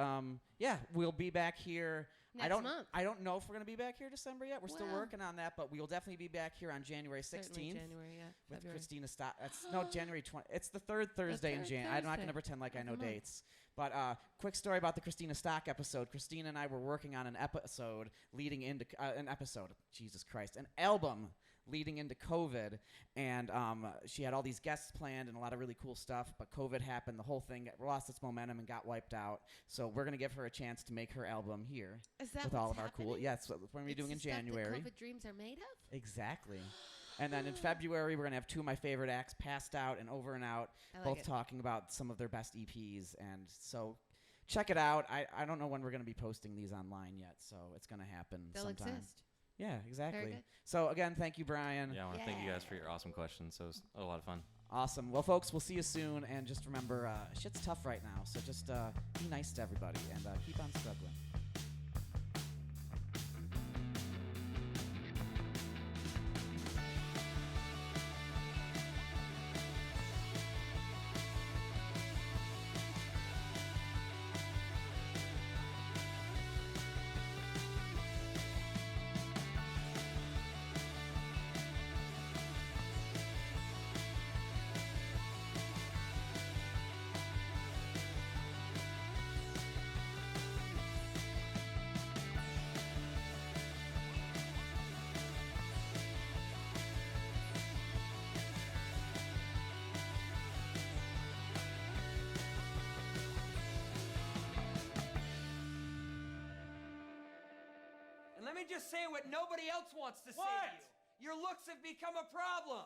[SPEAKER 1] yeah, we'll be back here.
[SPEAKER 2] Next month.
[SPEAKER 1] I don't know if we're going to be back here December yet. We're still
[SPEAKER 2] Well.
[SPEAKER 1] working on that, but we will definitely be back here on January 16th.
[SPEAKER 2] Certainly January, yeah.
[SPEAKER 1] With
[SPEAKER 2] February.
[SPEAKER 1] Christina Stock. No, January 20th. It's the third Thursday in
[SPEAKER 2] third
[SPEAKER 1] Jan. I'm not going
[SPEAKER 2] Thursday
[SPEAKER 1] to pretend like I
[SPEAKER 2] of
[SPEAKER 1] know
[SPEAKER 2] the month.
[SPEAKER 1] dates. But quick story about the Christina Stock episode. Christina and I were working on an episode leading into Jesus Christ, an album leading into COVID, and she had all these guests planned and a lot of really cool stuff, but COVID happened. The whole thing lost its momentum and got wiped out. So we're going to give her a chance to make her album here
[SPEAKER 2] Is that
[SPEAKER 1] with
[SPEAKER 2] what's
[SPEAKER 1] all of our cool.
[SPEAKER 2] happening?
[SPEAKER 1] Yeah, that's what we're going to be
[SPEAKER 2] It's
[SPEAKER 1] doing
[SPEAKER 2] the
[SPEAKER 1] in
[SPEAKER 2] stuff that
[SPEAKER 1] January.
[SPEAKER 2] COVID dreams are made of?
[SPEAKER 1] Exactly. And then in February, we're going to have two of my favorite acts, Passed Out and Over and Out,
[SPEAKER 2] I like
[SPEAKER 1] both
[SPEAKER 2] it.
[SPEAKER 1] talking about some of their best EPs. And so check it out. I don't know when we're going to be posting these online yet, so it's going to happen
[SPEAKER 2] They'll
[SPEAKER 1] sometime.
[SPEAKER 2] exist.
[SPEAKER 1] Yeah, exactly.
[SPEAKER 2] good.
[SPEAKER 1] So again, thank you, Bryan.
[SPEAKER 3] Yeah, I want to thank you guys for your awesome questions. So it was a lot of fun.
[SPEAKER 1] Awesome. Well, folks, we'll see you soon. And just remember, shit's tough right now. So just be nice to everybody and keep on struggling.
[SPEAKER 5] And let me just say what nobody else wants to say
[SPEAKER 6] What?
[SPEAKER 5] to you. Your looks have become a problem.